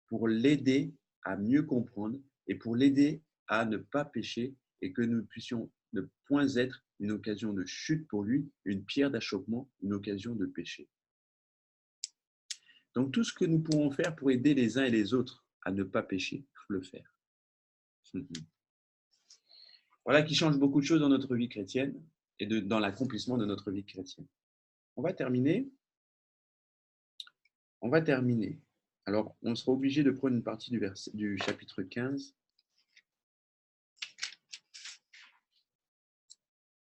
pour l'aider à mieux comprendre et pour l'aider à ne pas pécher et que nous puissions ne point être une occasion de chute pour lui, une pierre d'achoppement, une occasion de péché. Donc tout ce que nous pouvons faire pour aider les uns et les autres à ne pas pécher, il faut le faire. Voilà qui change beaucoup de choses dans notre vie chrétienne et dans l'accomplissement de notre vie chrétienne. On va terminer. Alors, on sera obligé de prendre une partie du chapitre 15.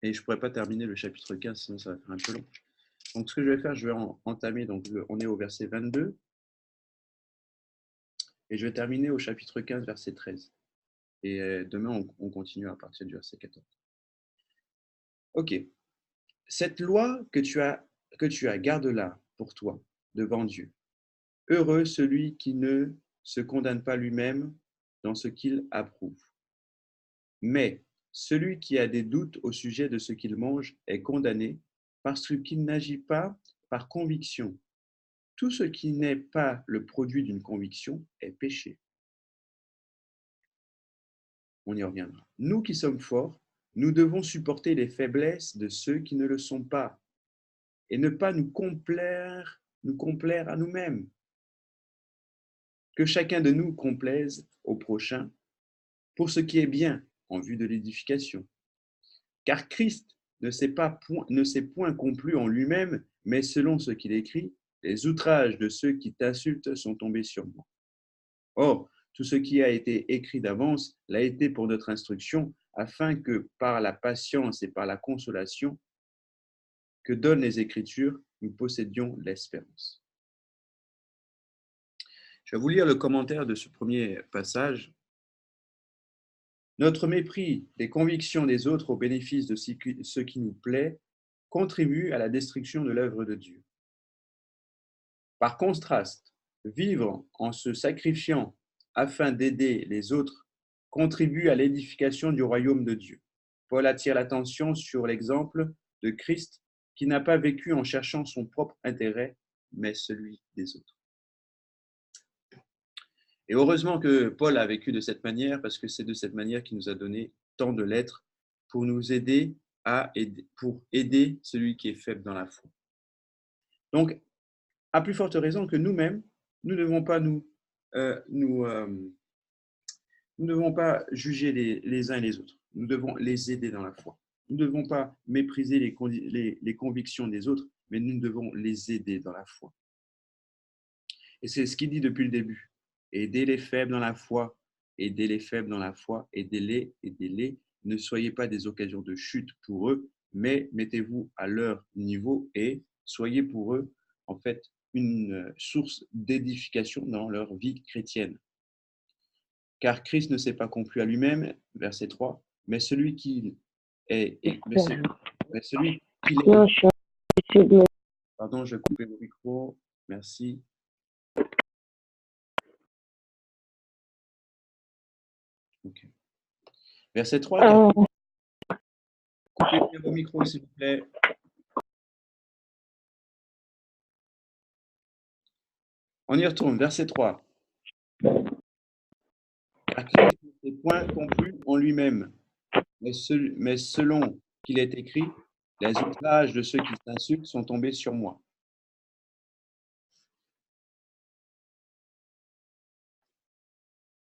Et je ne pourrais pas terminer le chapitre 15, sinon ça va faire un peu long. Donc, ce que je vais faire, je vais entamer, donc on est au verset 22, et je vais terminer au chapitre 15, verset 13. Et demain, on continue à partir du verset 14. Ok. Cette loi que tu as, garde-la pour toi, devant Dieu. Heureux celui qui ne se condamne pas lui-même dans ce qu'il approuve. Mais celui qui a des doutes au sujet de ce qu'il mange est condamné parce qu'il n'agit pas par conviction. Tout ce qui n'est pas le produit d'une conviction est péché. On y reviendra. Nous qui sommes forts, nous devons supporter les faiblesses de ceux qui ne le sont pas et ne pas nous complaire à nous-mêmes. Que chacun de nous complaise au prochain pour ce qui est bien en vue de l'édification. Car Christ ne s'est point complu en lui-même, mais selon ce qu'il écrit, les outrages de ceux qui t'insultent sont tombés sur moi. Or, tout ce qui a été écrit d'avance l'a été pour notre instruction, afin que par la patience et par la consolation que donnent les Écritures, nous possédions l'espérance. Je vais vous lire le commentaire de ce premier passage. Notre mépris des convictions des autres au bénéfice de ce qui nous plaît contribue à la destruction de l'œuvre de Dieu. Par contraste, vivre en se sacrifiant afin d'aider les autres contribue à l'édification du royaume de Dieu. Paul attire l'attention sur l'exemple de Christ qui n'a pas vécu en cherchant son propre intérêt, mais celui des autres. Et heureusement que Paul a vécu de cette manière, parce que c'est de cette manière qu'il nous a donné tant de lettres pour nous aider pour aider celui qui est faible dans la foi. Donc, à plus forte raison que nous-mêmes, nous ne devons pas nous ne devons pas juger les uns et les autres. Nous devons les aider dans la foi. Nous ne devons pas mépriser les convictions des autres, mais nous devons les aider dans la foi. Et c'est ce qu'il dit depuis le début. Aidez les faibles dans la foi, aidez les faibles dans la foi, aidez-les, aidez-les. Ne soyez pas des occasions de chute pour eux, mais mettez-vous à leur niveau et soyez pour eux, en fait, une source d'édification dans leur vie chrétienne. car Christ ne s'est pas complu à lui-même, verset 3, mais celui qui est, mais celui qu'il est. Non, je suis en étude, mais Pardon, je vais couper le micro. Merci. Ok. Verset 3, coupez bien vos micros, s'il vous plaît. On y retourne, verset 3. Car Christ ne s'est point complu en lui-même, mais selon qu'il est écrit, les outrages de ceux qui t'insultent sont tombés sur moi.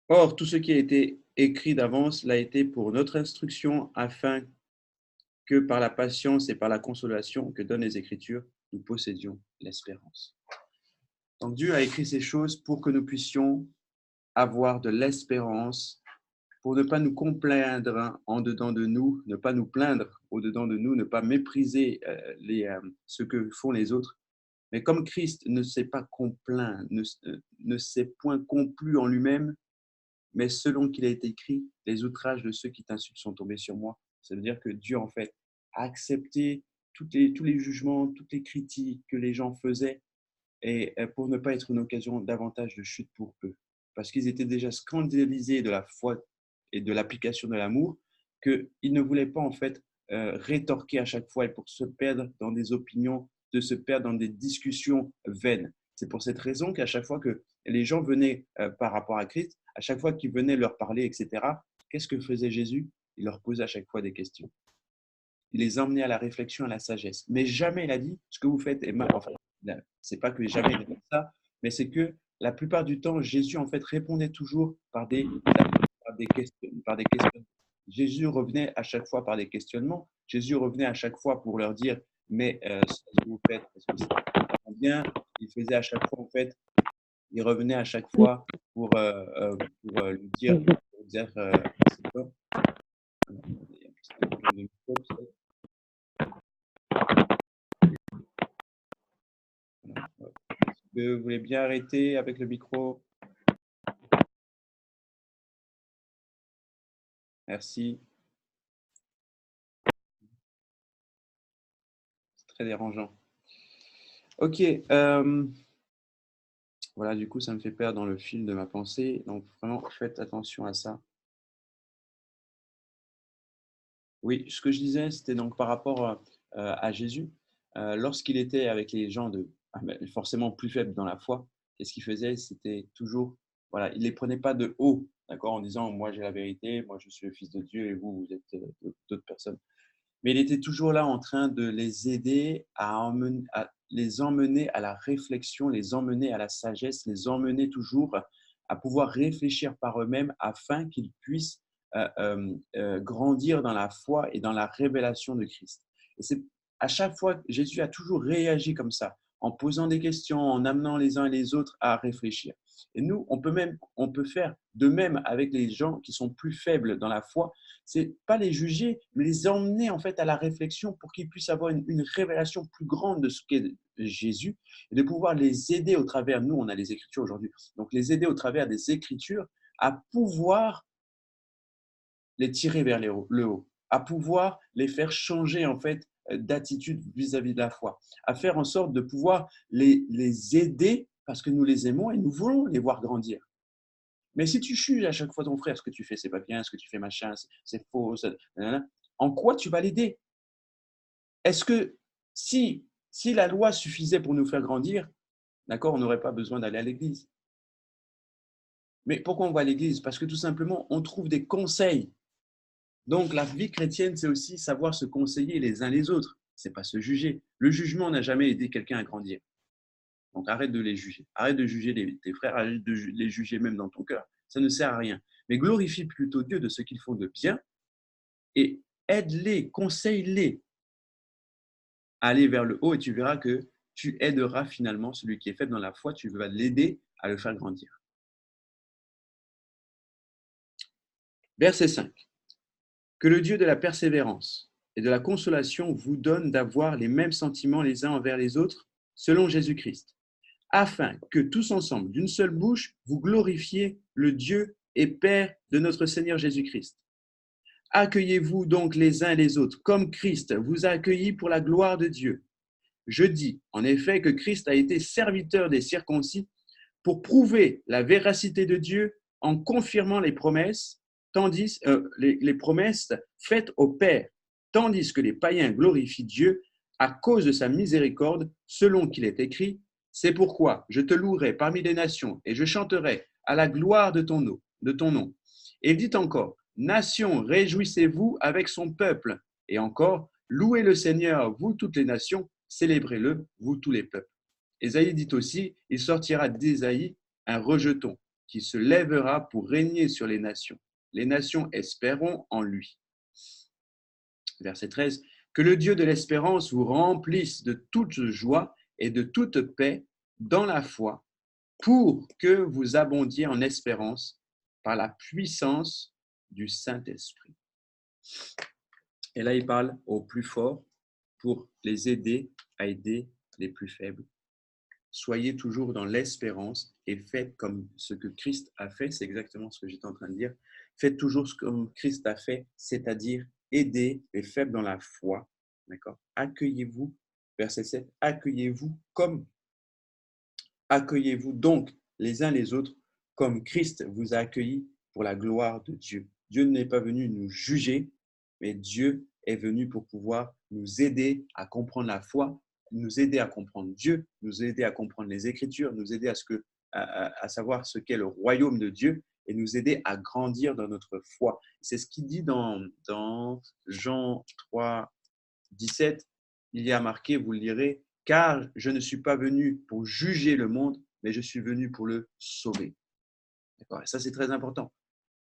Or, tout ce qui a été écrit d'avance l'a été pour notre instruction, afin que par la patience et par la consolation que donnent les Écritures, nous possédions l'espérance. Donc Dieu a écrit ces choses pour que nous puissions avoir de l'espérance, pour ne pas nous complaindre en dedans de nous, ne pas nous plaindre au dedans de nous, ne pas mépriser ce que font les autres. Mais comme Christ ne s'est pas complaint, ne s'est point complu en lui-même, mais selon qu'il a été écrit, les outrages de ceux qui t'insultent sont tombés sur moi. Ça veut dire que Dieu, en fait, a accepté tous les jugements, toutes les critiques que les gens faisaient, et pour ne pas être une occasion davantage de chute pour eux. Parce qu'ils étaient déjà scandalisés de la foi et de l'application de l'amour, qu'ils ne voulaient pas, en fait, rétorquer à chaque fois et pour se perdre dans des opinions, de se perdre dans des discussions vaines. C'est pour cette raison qu'à chaque fois que les gens venaient par rapport à Christ, à chaque fois qu'ils venaient leur parler, etc., qu'est-ce que faisait Jésus? Il leur posait à chaque fois des questions. Il les emmenait à la réflexion, à la sagesse. Mais jamais il a dit ce que vous faites est mal. Enfin, c'est pas que jamais il a dit ça, mais c'est que la plupart du temps, Jésus en fait répondait toujours par des questions. Jésus revenait à chaque fois par des questionnements. Jésus revenait à chaque fois pour leur dire, mais ce que vous faites, est-ce que c'est bien? Il faisait à chaque fois, en fait, il revenait à chaque fois pour lui dire, c'est quoi? Il y a un petit problème de micro, peut-être. Voilà. Est-ce que vous voulez bien arrêter avec le micro? Merci. C'est très dérangeant. Ok. Voilà, du coup, ça me fait perdre dans le fil de ma pensée. Donc, vraiment, faites attention à ça. Oui, ce que je disais, c'était donc par rapport à Jésus. Lorsqu'il était avec les gens forcément plus faibles dans la foi, qu'est-ce qu'il faisait? C'était toujours, voilà, il ne les prenait pas de haut, d'accord, en disant, moi j'ai la vérité, moi je suis le Fils de Dieu et vous, vous êtes d'autres personnes. Mais il était toujours là en train de les aider à les emmener à la réflexion, les emmener à la sagesse, les emmener toujours à pouvoir réfléchir par eux-mêmes afin qu'ils puissent grandir dans la foi et dans la révélation de Christ. Et c'est à chaque fois, Jésus a toujours réagi comme ça, en posant des questions, en amenant les uns et les autres à réfléchir. Et nous, on peut faire de même avec les gens qui sont plus faibles dans la foi. C'est pas les juger, mais les emmener en fait à la réflexion pour qu'ils puissent avoir une révélation plus grande de ce qu'est Jésus et de pouvoir les aider au travers, nous on a les Écritures aujourd'hui, donc les aider au travers des Écritures à pouvoir les tirer vers le haut, à pouvoir les faire changer en fait d'attitude vis-à-vis de la foi, à faire en sorte de pouvoir les aider parce que nous les aimons et nous voulons les voir grandir. Mais si tu juges à chaque fois ton frère, ce que tu fais, c'est pas bien, ce que tu fais, machin, c'est faux, en quoi tu vas l'aider? Est-ce que si la loi suffisait pour nous faire grandir, d'accord, on n'aurait pas besoin d'aller à l'église. Mais pourquoi on va à l'église? Parce que tout simplement, on trouve des conseils. Donc, la vie chrétienne, c'est aussi savoir se conseiller les uns les autres. C'est pas se juger. Le jugement n'a jamais aidé quelqu'un à grandir. Donc, arrête de les juger. Arrête de juger tes frères, arrête de les juger même dans ton cœur. Ça ne sert à rien. Mais glorifie plutôt Dieu de ce qu'ils font de bien et aide-les, conseille-les à aller vers le haut et tu verras que tu aideras finalement celui qui est faible dans la foi, tu vas l'aider à le faire grandir. Verset 5. Que le Dieu de la persévérance et de la consolation vous donne d'avoir les mêmes sentiments les uns envers les autres selon Jésus-Christ, afin que tous ensemble, d'une seule bouche, vous glorifiez le Dieu et Père de notre Seigneur Jésus-Christ. Accueillez-vous donc les uns les autres, comme Christ vous a accueillis pour la gloire de Dieu. Je dis, en effet, que Christ a été serviteur des circoncis pour prouver la véracité de Dieu en confirmant les promesses, les promesses faites au Père, tandis que les païens glorifient Dieu à cause de sa miséricorde, selon qu'il est écrit, c'est pourquoi je te louerai parmi les nations et je chanterai à la gloire de ton nom. Et il dit encore, nations, réjouissez-vous avec son peuple. Et encore, louez le Seigneur, vous toutes les nations, célébrez-le, vous tous les peuples. Ésaïe dit aussi, il sortira d'Ésaïe un rejeton qui se lèvera pour régner sur les nations. Les nations espéreront en lui. Verset 13. Que le Dieu de l'espérance vous remplisse de toute joie et de toute paix dans la foi, pour que vous abondiez en espérance par la puissance du Saint-Esprit. Et là, il parle aux plus forts pour les aider à aider les plus faibles. Soyez toujours dans l'espérance et faites comme ce que Christ a fait. C'est exactement ce que j'étais en train de dire. Faites toujours ce que Christ a fait, c'est-à-dire aider les faibles dans la foi. D'accord ? Accueillez-vous, verset 7, accueillez-vous donc les uns les autres comme Christ vous a accueillis pour la gloire de Dieu. Dieu n'est pas venu nous juger, mais Dieu est venu pour pouvoir nous aider à comprendre la foi, nous aider à comprendre Dieu, nous aider à comprendre les Écritures, nous aider à savoir ce qu'est le royaume de Dieu et nous aider à grandir dans notre foi. C'est ce qu'il dit dans Jean 3, 17. Il y a marqué, vous le lirez, car je ne suis pas venu pour juger le monde, mais je suis venu pour le sauver. D'accord ? Et ça, c'est très important.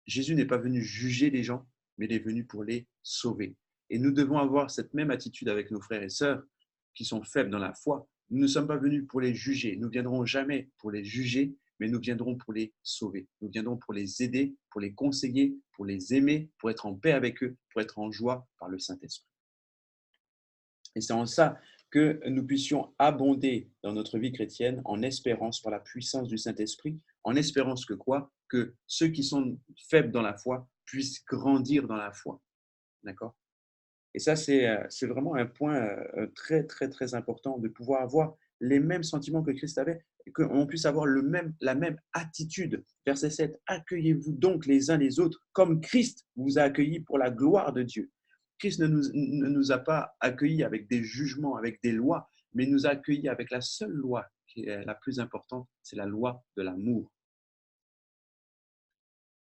Jésus n'est pas venu juger les gens, mais il est venu pour les sauver. Et nous devons avoir cette même attitude avec nos frères et sœurs qui sont faibles dans la foi. Nous ne sommes pas venus pour les juger. Nous ne viendrons jamais pour les juger, mais nous viendrons pour les sauver. Nous viendrons pour les aider, pour les conseiller, pour les aimer, pour être en paix avec eux, pour être en joie par le Saint-Esprit. Et c'est en ça que nous puissions abonder dans notre vie chrétienne en espérance par la puissance du Saint-Esprit, en espérance que quoi ? Que ceux qui sont faibles dans la foi puissent grandir dans la foi. D'accord ? Et ça, c'est vraiment un point très, très, très important de pouvoir avoir les mêmes sentiments que Christ avait, et qu'on puisse avoir la même attitude. Verset 7, accueillez-vous donc les uns les autres comme Christ vous a accueillis pour la gloire de Dieu. Christ ne nous a pas accueillis avec des jugements, avec des lois, mais nous a accueillis avec la seule loi qui est la plus importante, c'est la loi de l'amour.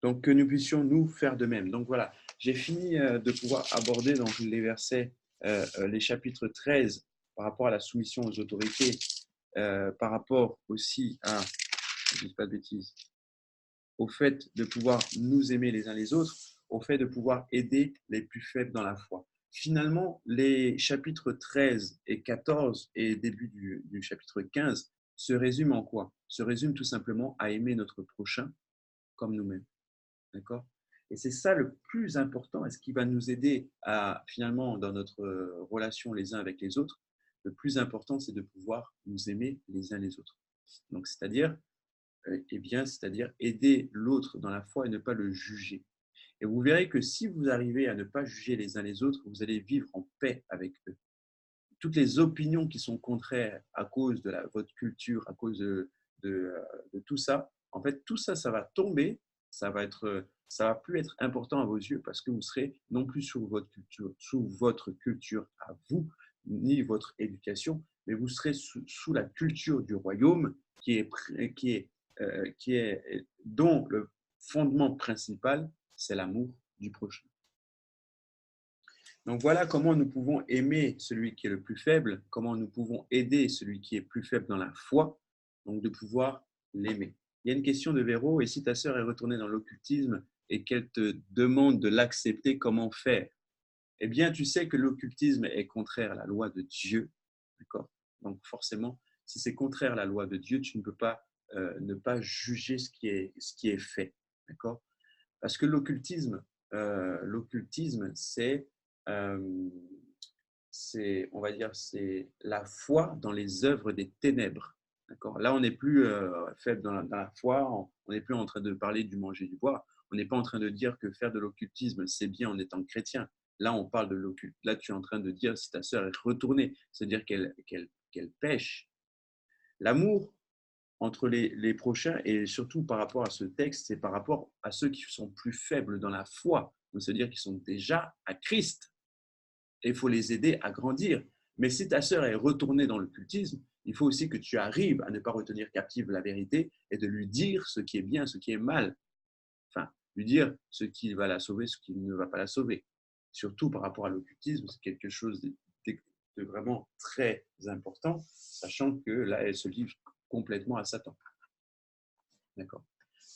Donc, que nous puissions nous faire de même. Donc voilà, j'ai fini de pouvoir aborder donc, les versets, les chapitres 13 par rapport à la soumission aux autorités, par rapport aussi à, je ne dis pas de bêtises, au fait de pouvoir nous aimer les uns les autres, au fait de pouvoir aider les plus faibles dans la foi. Finalement, les chapitres 13 et 14 et début du chapitre 15 se résument en quoi ? Se résument tout simplement à aimer notre prochain comme nous-mêmes. D'accord ? Et c'est ça le plus important et ce qui va nous aider à, finalement, dans notre relation les uns avec les autres, le plus important, c'est de pouvoir nous aimer les uns les autres. Donc, c'est-à-dire aider l'autre dans la foi et ne pas le juger. Et vous verrez que si vous arrivez à ne pas juger les uns les autres, vous allez vivre en paix avec eux. Toutes les opinions qui sont contraires à cause de votre culture, à cause de tout ça, en fait, tout ça, ça va tomber, ça va plus être important à vos yeux parce que vous serez non plus sous votre culture à vous, ni votre éducation, mais vous serez sous la culture du royaume dont le fondement principal, c'est l'amour du prochain. Donc voilà comment nous pouvons aimer celui qui est le plus faible, comment nous pouvons aider celui qui est plus faible dans la foi, donc de pouvoir l'aimer. Il y a une question de Véro, et si ta sœur est retournée dans l'occultisme et qu'elle te demande de l'accepter, comment faire ? Eh bien, tu sais que l'occultisme est contraire à la loi de Dieu, d'accord ? Donc forcément, si c'est contraire à la loi de Dieu, tu ne peux pas ne pas juger ce qui est fait, d'accord ? Parce que l'occultisme, on va dire, c'est la foi dans les œuvres des ténèbres. D'accord ? Là, on n'est plus faible dans la foi, on n'est plus en train de parler du manger, du boire, On n'est pas en train de dire que faire de l'occultisme, c'est bien en étant chrétien. Là, on parle de l'occulte. Là, tu es en train de dire si ta sœur est retournée, c'est-à-dire qu'elle pêche. L'amour entre les prochains, et surtout par rapport à ce texte, c'est par rapport à ceux qui sont plus faibles dans la foi, c'est-à-dire qui sont déjà à Christ. Et il faut les aider à grandir. Mais si ta sœur est retournée dans l'occultisme, il faut aussi que tu arrives à ne pas retenir captive la vérité et de lui dire ce qui est bien, ce qui est mal. Enfin, lui dire ce qui va la sauver, ce qui ne va pas la sauver. Surtout par rapport à l'occultisme, c'est quelque chose de vraiment très important, sachant que là, elle se livre complètement à Satan. D'accord.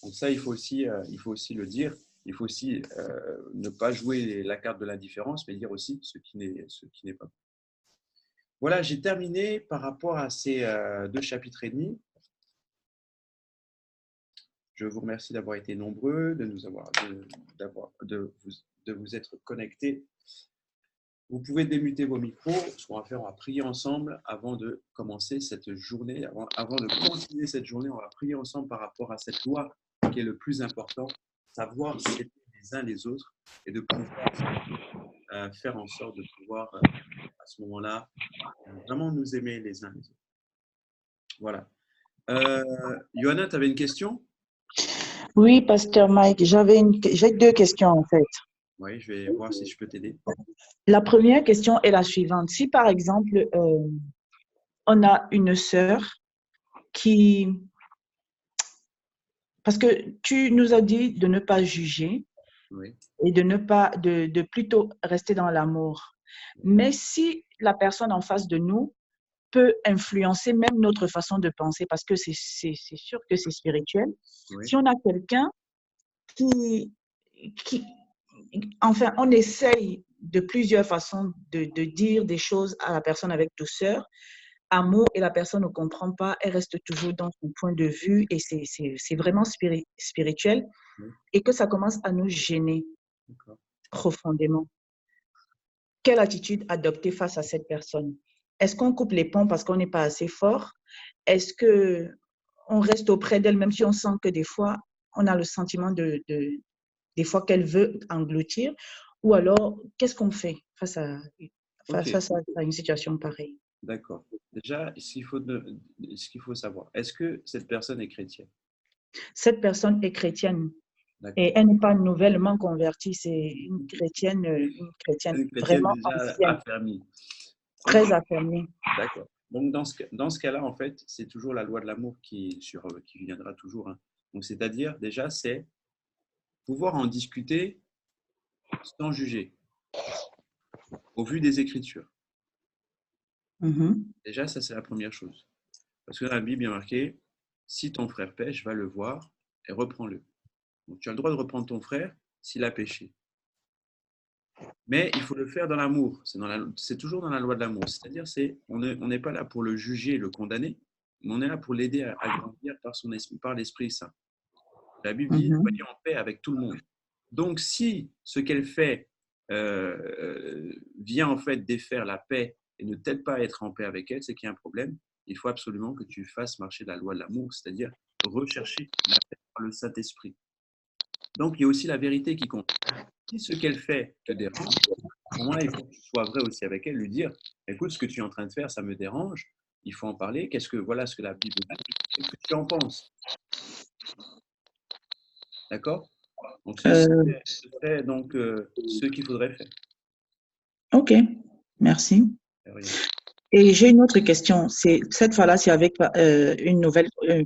Donc ça, il faut aussi le dire. Il faut aussi ne pas jouer la carte de l'indifférence, mais dire aussi ce qui n'est pas. Voilà, j'ai terminé par rapport à ces 2 chapitres et demi. Je vous remercie d'avoir été nombreux, de vous être connectés. Vous pouvez démuter vos micros. Ce qu'on va faire, on va prier ensemble avant de commencer cette journée. Avant de continuer cette journée, on va prier ensemble par rapport à cette loi qui est le plus important, savoir s'aider les uns les autres et de pouvoir faire en sorte de pouvoir, à ce moment-là, vraiment nous aimer les uns les autres. Voilà. Johanna, tu avais une question? Oui, Pasteur Mike, j'ai 2 questions en fait. Oui, je vais voir si je peux t'aider. La première question est la suivante. Si par exemple, on a une sœur qui... Parce que tu nous as dit de ne pas juger Oui. et de plutôt rester dans l'amour. Mais si la personne en face de nous peut influencer même notre façon de penser, parce que c'est sûr que c'est spirituel. Oui. Si on a quelqu'un qui, enfin, on essaye de plusieurs façons de dire des choses à la personne avec douceur, amour, et la personne ne comprend pas, elle reste toujours dans son point de vue, et c'est vraiment spirituel, Oui. et que ça commence à nous gêner profondément. Quelle attitude adopter face à cette personne? Est-ce qu'on coupe les ponts parce qu'on n'est pas assez fort? Est-ce qu'on reste auprès d'elle même si on sent que des fois, on a le sentiment des fois qu'elle veut engloutir? Ou alors, qu'est-ce qu'on fait face à une situation pareille? D'accord. Déjà, ce qu'il faut savoir, est-ce que cette personne est chrétienne? Cette personne est chrétienne et D'accord. elle n'est pas nouvellement convertie, c'est une chrétienne Une chrétienne vraiment déjà ancienne, affermie. très affermie. D'accord. Donc, dans ce cas-là, en fait, c'est toujours la loi de l'amour qui viendra toujours. Hein. Donc, c'est-à-dire, déjà, c'est pouvoir en discuter sans juger, au vu des Écritures. Déjà, ça, c'est la première chose. Parce que dans la Bible, il y a marqué, si ton frère pêche, va le voir et reprends-le. Donc, tu as le droit de reprendre ton frère s'il a péché. Mais il faut le faire dans l'amour. C'est toujours dans la loi de l'amour. C'est-à-dire, on n'est pas là pour le juger et le condamner, mais on est là pour l'aider à grandir par l'Esprit Saint. La Bible dit, soyez en paix avec tout le monde. Donc, si ce qu'elle fait vient en fait défaire la paix et ne t'aide pas à être en paix avec elle, c'est qu'il y a un problème. Il faut absolument que tu fasses marcher la loi de l'amour, c'est-à-dire rechercher la paix par le Saint-Esprit. Donc, il y a aussi la vérité qui compte. Si ce qu'elle fait te dérange, à ce moment-là, il faut que tu sois vrai aussi avec elle, lui dire, écoute, ce que tu es en train de faire, ça me dérange, il faut en parler, voilà ce que la Bible dit, qu'est-ce que tu en penses? D'accord? Donc, ce serait donc ce qu'il faudrait faire. Ok, merci. Rien. Et j'ai une autre question. Cette fois-là, c'est avec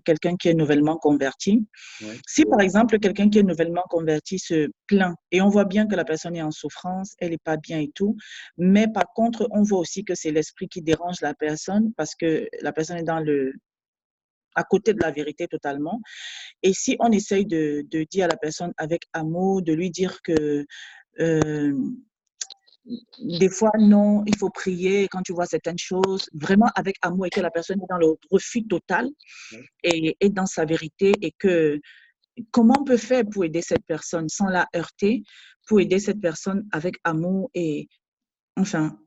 quelqu'un qui est nouvellement converti. Ouais. Si par exemple, quelqu'un qui est nouvellement converti se plaint et on voit bien que la personne est en souffrance, elle n'est pas bien et tout, mais par contre, on voit aussi que c'est l'esprit qui dérange la personne parce que la personne est à côté de la vérité totalement. Et si on essaye de dire à la personne avec amour, de lui dire que des fois, non, il faut prier quand tu vois certaines choses, vraiment avec amour et que la personne est dans le refus total et dans sa vérité et que comment on peut faire pour aider cette personne sans la heurter, pour aider cette personne avec amour et enfin,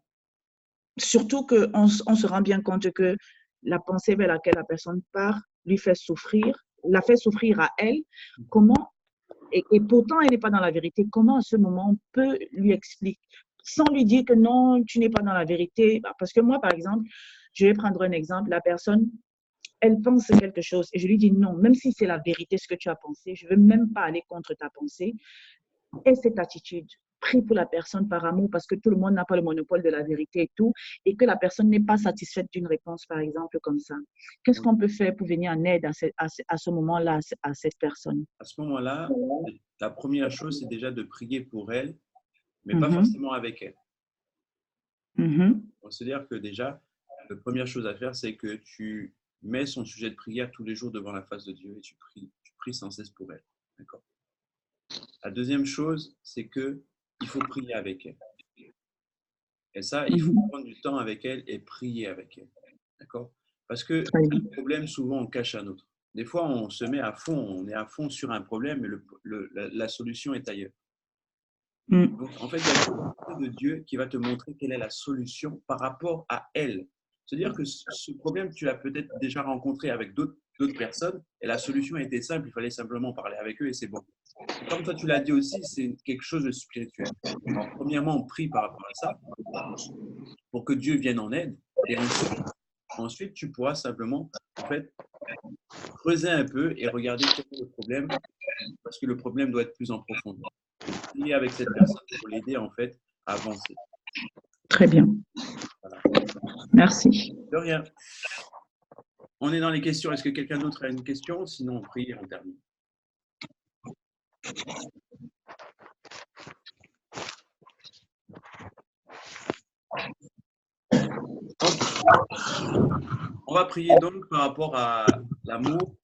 surtout qu'on se rend bien compte que la pensée vers laquelle la personne part lui fait souffrir, la fait souffrir à elle. Comment Et pourtant, elle n'est pas dans la vérité. Comment, à ce moment, on peut lui expliquer, sans lui dire que non, tu n'es pas dans la vérité? Parce que moi, par exemple, je vais prendre un exemple. La personne, elle pense quelque chose et je lui dis non, même si c'est la vérité ce que tu as pensé, je ne veux même pas aller contre ta pensée. Et cette attitude, prie pour la personne par amour parce que tout le monde n'a pas le monopole de la vérité et tout, et que la personne n'est pas satisfaite d'une réponse, par exemple, comme ça. Qu'est-ce qu'on peut faire pour venir en aide à ce moment-là à cette personne? À ce moment-là, la première chose, c'est déjà de prier pour elle, mais pas forcément avec elle. C'est-à-dire que déjà, la première chose à faire, c'est que tu mets son sujet de prière tous les jours devant la face de Dieu et tu pries sans cesse pour elle. D'accord. La deuxième chose, c'est qu'il faut prier avec elle. Et ça, il faut prendre du temps avec elle et prier avec elle. D'accord. Parce que le problème, souvent, on cache un autre. Des fois, on se met à fond, on est à fond sur un problème, mais la solution est ailleurs. Donc, en fait, il y a l'Esprit de Dieu qui va te montrer quelle est la solution par rapport à elle. C'est-à-dire que ce problème, tu l'as peut-être déjà rencontré avec d'autres personnes et la solution était simple, il fallait simplement parler avec eux et c'est bon. Et comme toi, tu l'as dit aussi, c'est quelque chose de spirituel. Alors, premièrement, on prie par rapport à ça pour que Dieu vienne en aide et ensuite tu pourras simplement, en fait, creuser un peu et regarder quel est le problème parce que le problème doit être plus en profondeur. Prier avec cette personne pour l'aider en fait à avancer. Très bien. Voilà. Merci. De rien. On est dans les questions. Est-ce que quelqu'un d'autre a une question? Sinon, on prie et on termine. On va prier donc par rapport à l'amour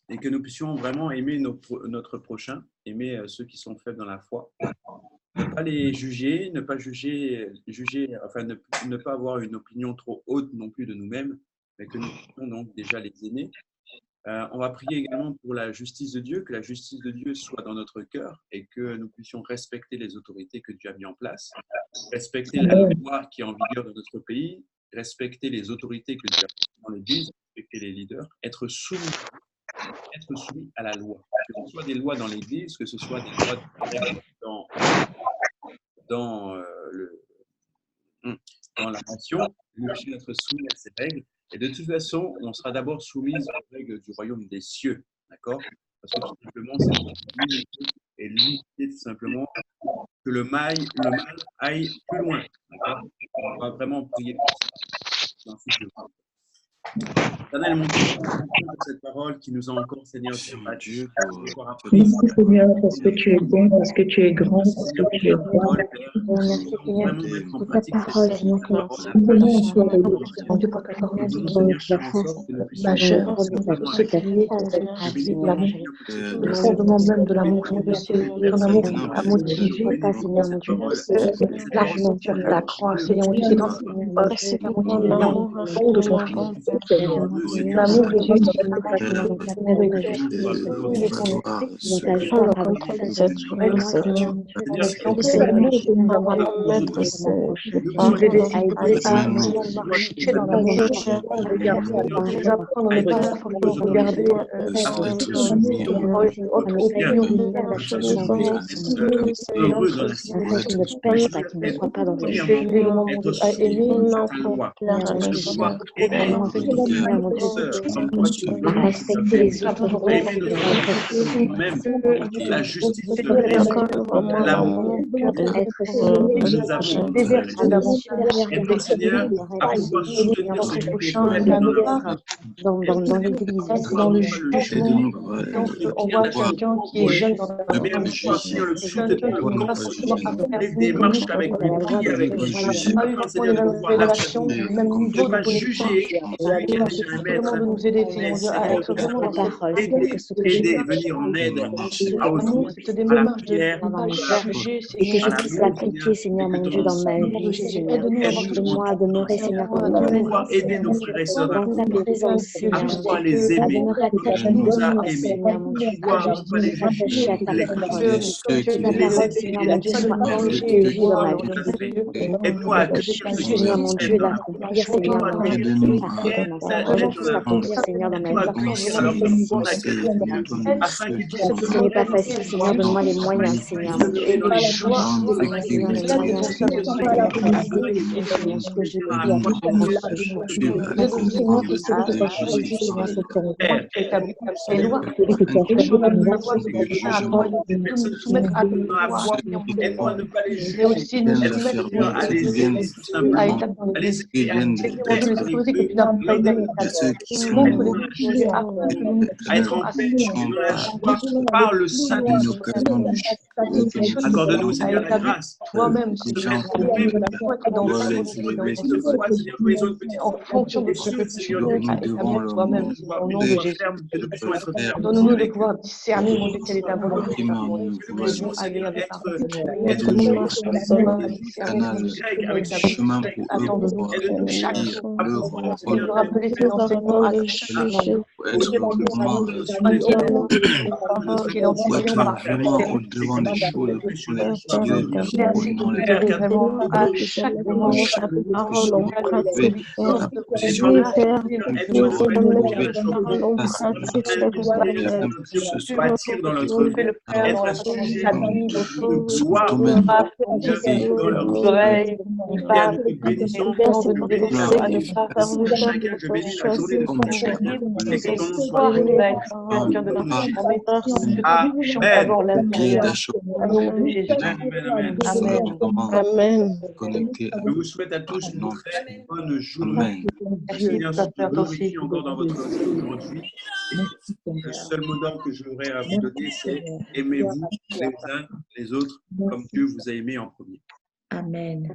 et que nous puissions vraiment aimer notre prochain, aimer ceux qui sont faibles dans la foi. Ne pas les juger, ne pas juger, enfin ne pas avoir une opinion trop haute non plus de nous-mêmes, mais que nous puissions donc déjà les aimer. On va prier également pour la justice de Dieu, que la justice de Dieu soit dans notre cœur et que nous puissions respecter les autorités que Dieu a mis en place, respecter la loi qui est en vigueur dans notre pays, respecter les autorités que Dieu a mises dans l'Église, respecter les leaders, être soumis à la loi. Que ce soit des lois dans l'Église, que ce soit des lois dans la nation, nous puissions être soumis à ces règles. Et de toute façon, on sera d'abord soumis aux règles du royaume des cieux. D'accord? Parce que tout simplement, c'est l'unité et l'unité, tout simplement, que le mal aille plus loin. D'accord? On va vraiment prier pour ça. Éternel, mon Dieu, pour cette parole qui nous a encore, Seigneur, Dieu, merci Seigneur, parce que tu es bon, parce que tu es grand, parce que tu es roi. Merci Seigneur pour ta parole, Seigneur, que Mon Dieu, pour ta parole, qui donne la force majeure, ce pilier, le fondement même de l'amour, ton amour a motivé pas, Seigneur mon Dieu, largement sur la croix, Seigneur mon Dieu, c'est dans l'amour de ton Fils. L'amour de Dieu qui respecter les autres, même la justice de Christ, l'amour, être Seigneur, à pouvoir soutenir ce qui est vrai dans l'église, dans le jugement. On voit quelqu'un qui est jeune dans la les démarches avec lui, prier avec lui, révélation du même niveau de juger celui qui a déjà un maître, de nous aider, Seigneur, à être vraiment dans ta parole, aider, venir en aide à la prière, et que je puisse l'appliquer, Seigneur mon Dieu, dans ma vie, Seigneur. Aide-moi à demeurer, Seigneur, à pouvoir aider nos frères et sœurs dans ta présence, Seigneur, à pouvoir les à aimer, demeurer attaché nous a à aimés, Seigneur mon Dieu, attaché à ta parole, que ta parole, Seigneur mon Dieu, soit appliquée et vue dans ma vie. Aide-nous à accueillir Seigneur mon Dieu, l'accomplir, Seigneur mon Dieu, commence à vraiment tout s'accomplir, Seigneur, dans ma vie. Ce n'est pas facile, Seigneur, donne-moi les moyens, Seigneur. Donne-moi les moyens, Seigneur, de réaliser Seigneur, ce que je prie à travers ce jour. Merci, Seigneur, pour celui que tu as choisi, Seigneur, ce territoire. Et loin, Celui que tu as choisi pour nous nous soumettre à ton pouvoir. Aide-moi à ne pas les juger. Et aussi nous soumettre À les aider tout à simplement. l'étape dans À les les aider à Seigneur, on veut les autoriser que tu n'as pas leur donner montre les projets à que nous à être en paix dans la joie par le Saint-Esprit. Accorde-nous, Seigneur, la grâce toi-même, de mettre nous-mêmes dans le Seigneur, les autres petites en fonction de ce que tu Seigneur, veux à établir toi-même au nom de Jésus. Donne-nous de pouvoir discerner, mon Dieu, quelle est ta volonté. Nous devons aller avec ta attends-nous chaque jour. Et nous rappeler ces enseignements à chaque jour. Qui est l'anticipation parfaite. Merci de nous aider vraiment à chaque moment ta parole en pratique. Bâtir dans notre vie, le Père dans la famille, dans soir, oreilles, femmes, chacun, je bénis la journée de chacun, et que ton nom soit avant la Amen. Je vous souhaite à tous une très bonne journée. Seigneur, si vous glorifiez encore dans votre vie aujourd'hui. Le seul mot d'ordre que j'aurais à vous donner, c'est aimez-vous les uns les autres comme Dieu vous a aimé en premier. Amen.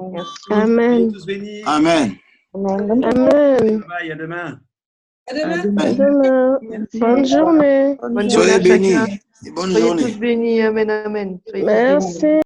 Amen. Tous bénis. Amen. Amen. Bye, à demain. À demain. Bonne journée. Soyez bénis. Et bonne Soyez journée. tous bénis. Amen, amen. Merci.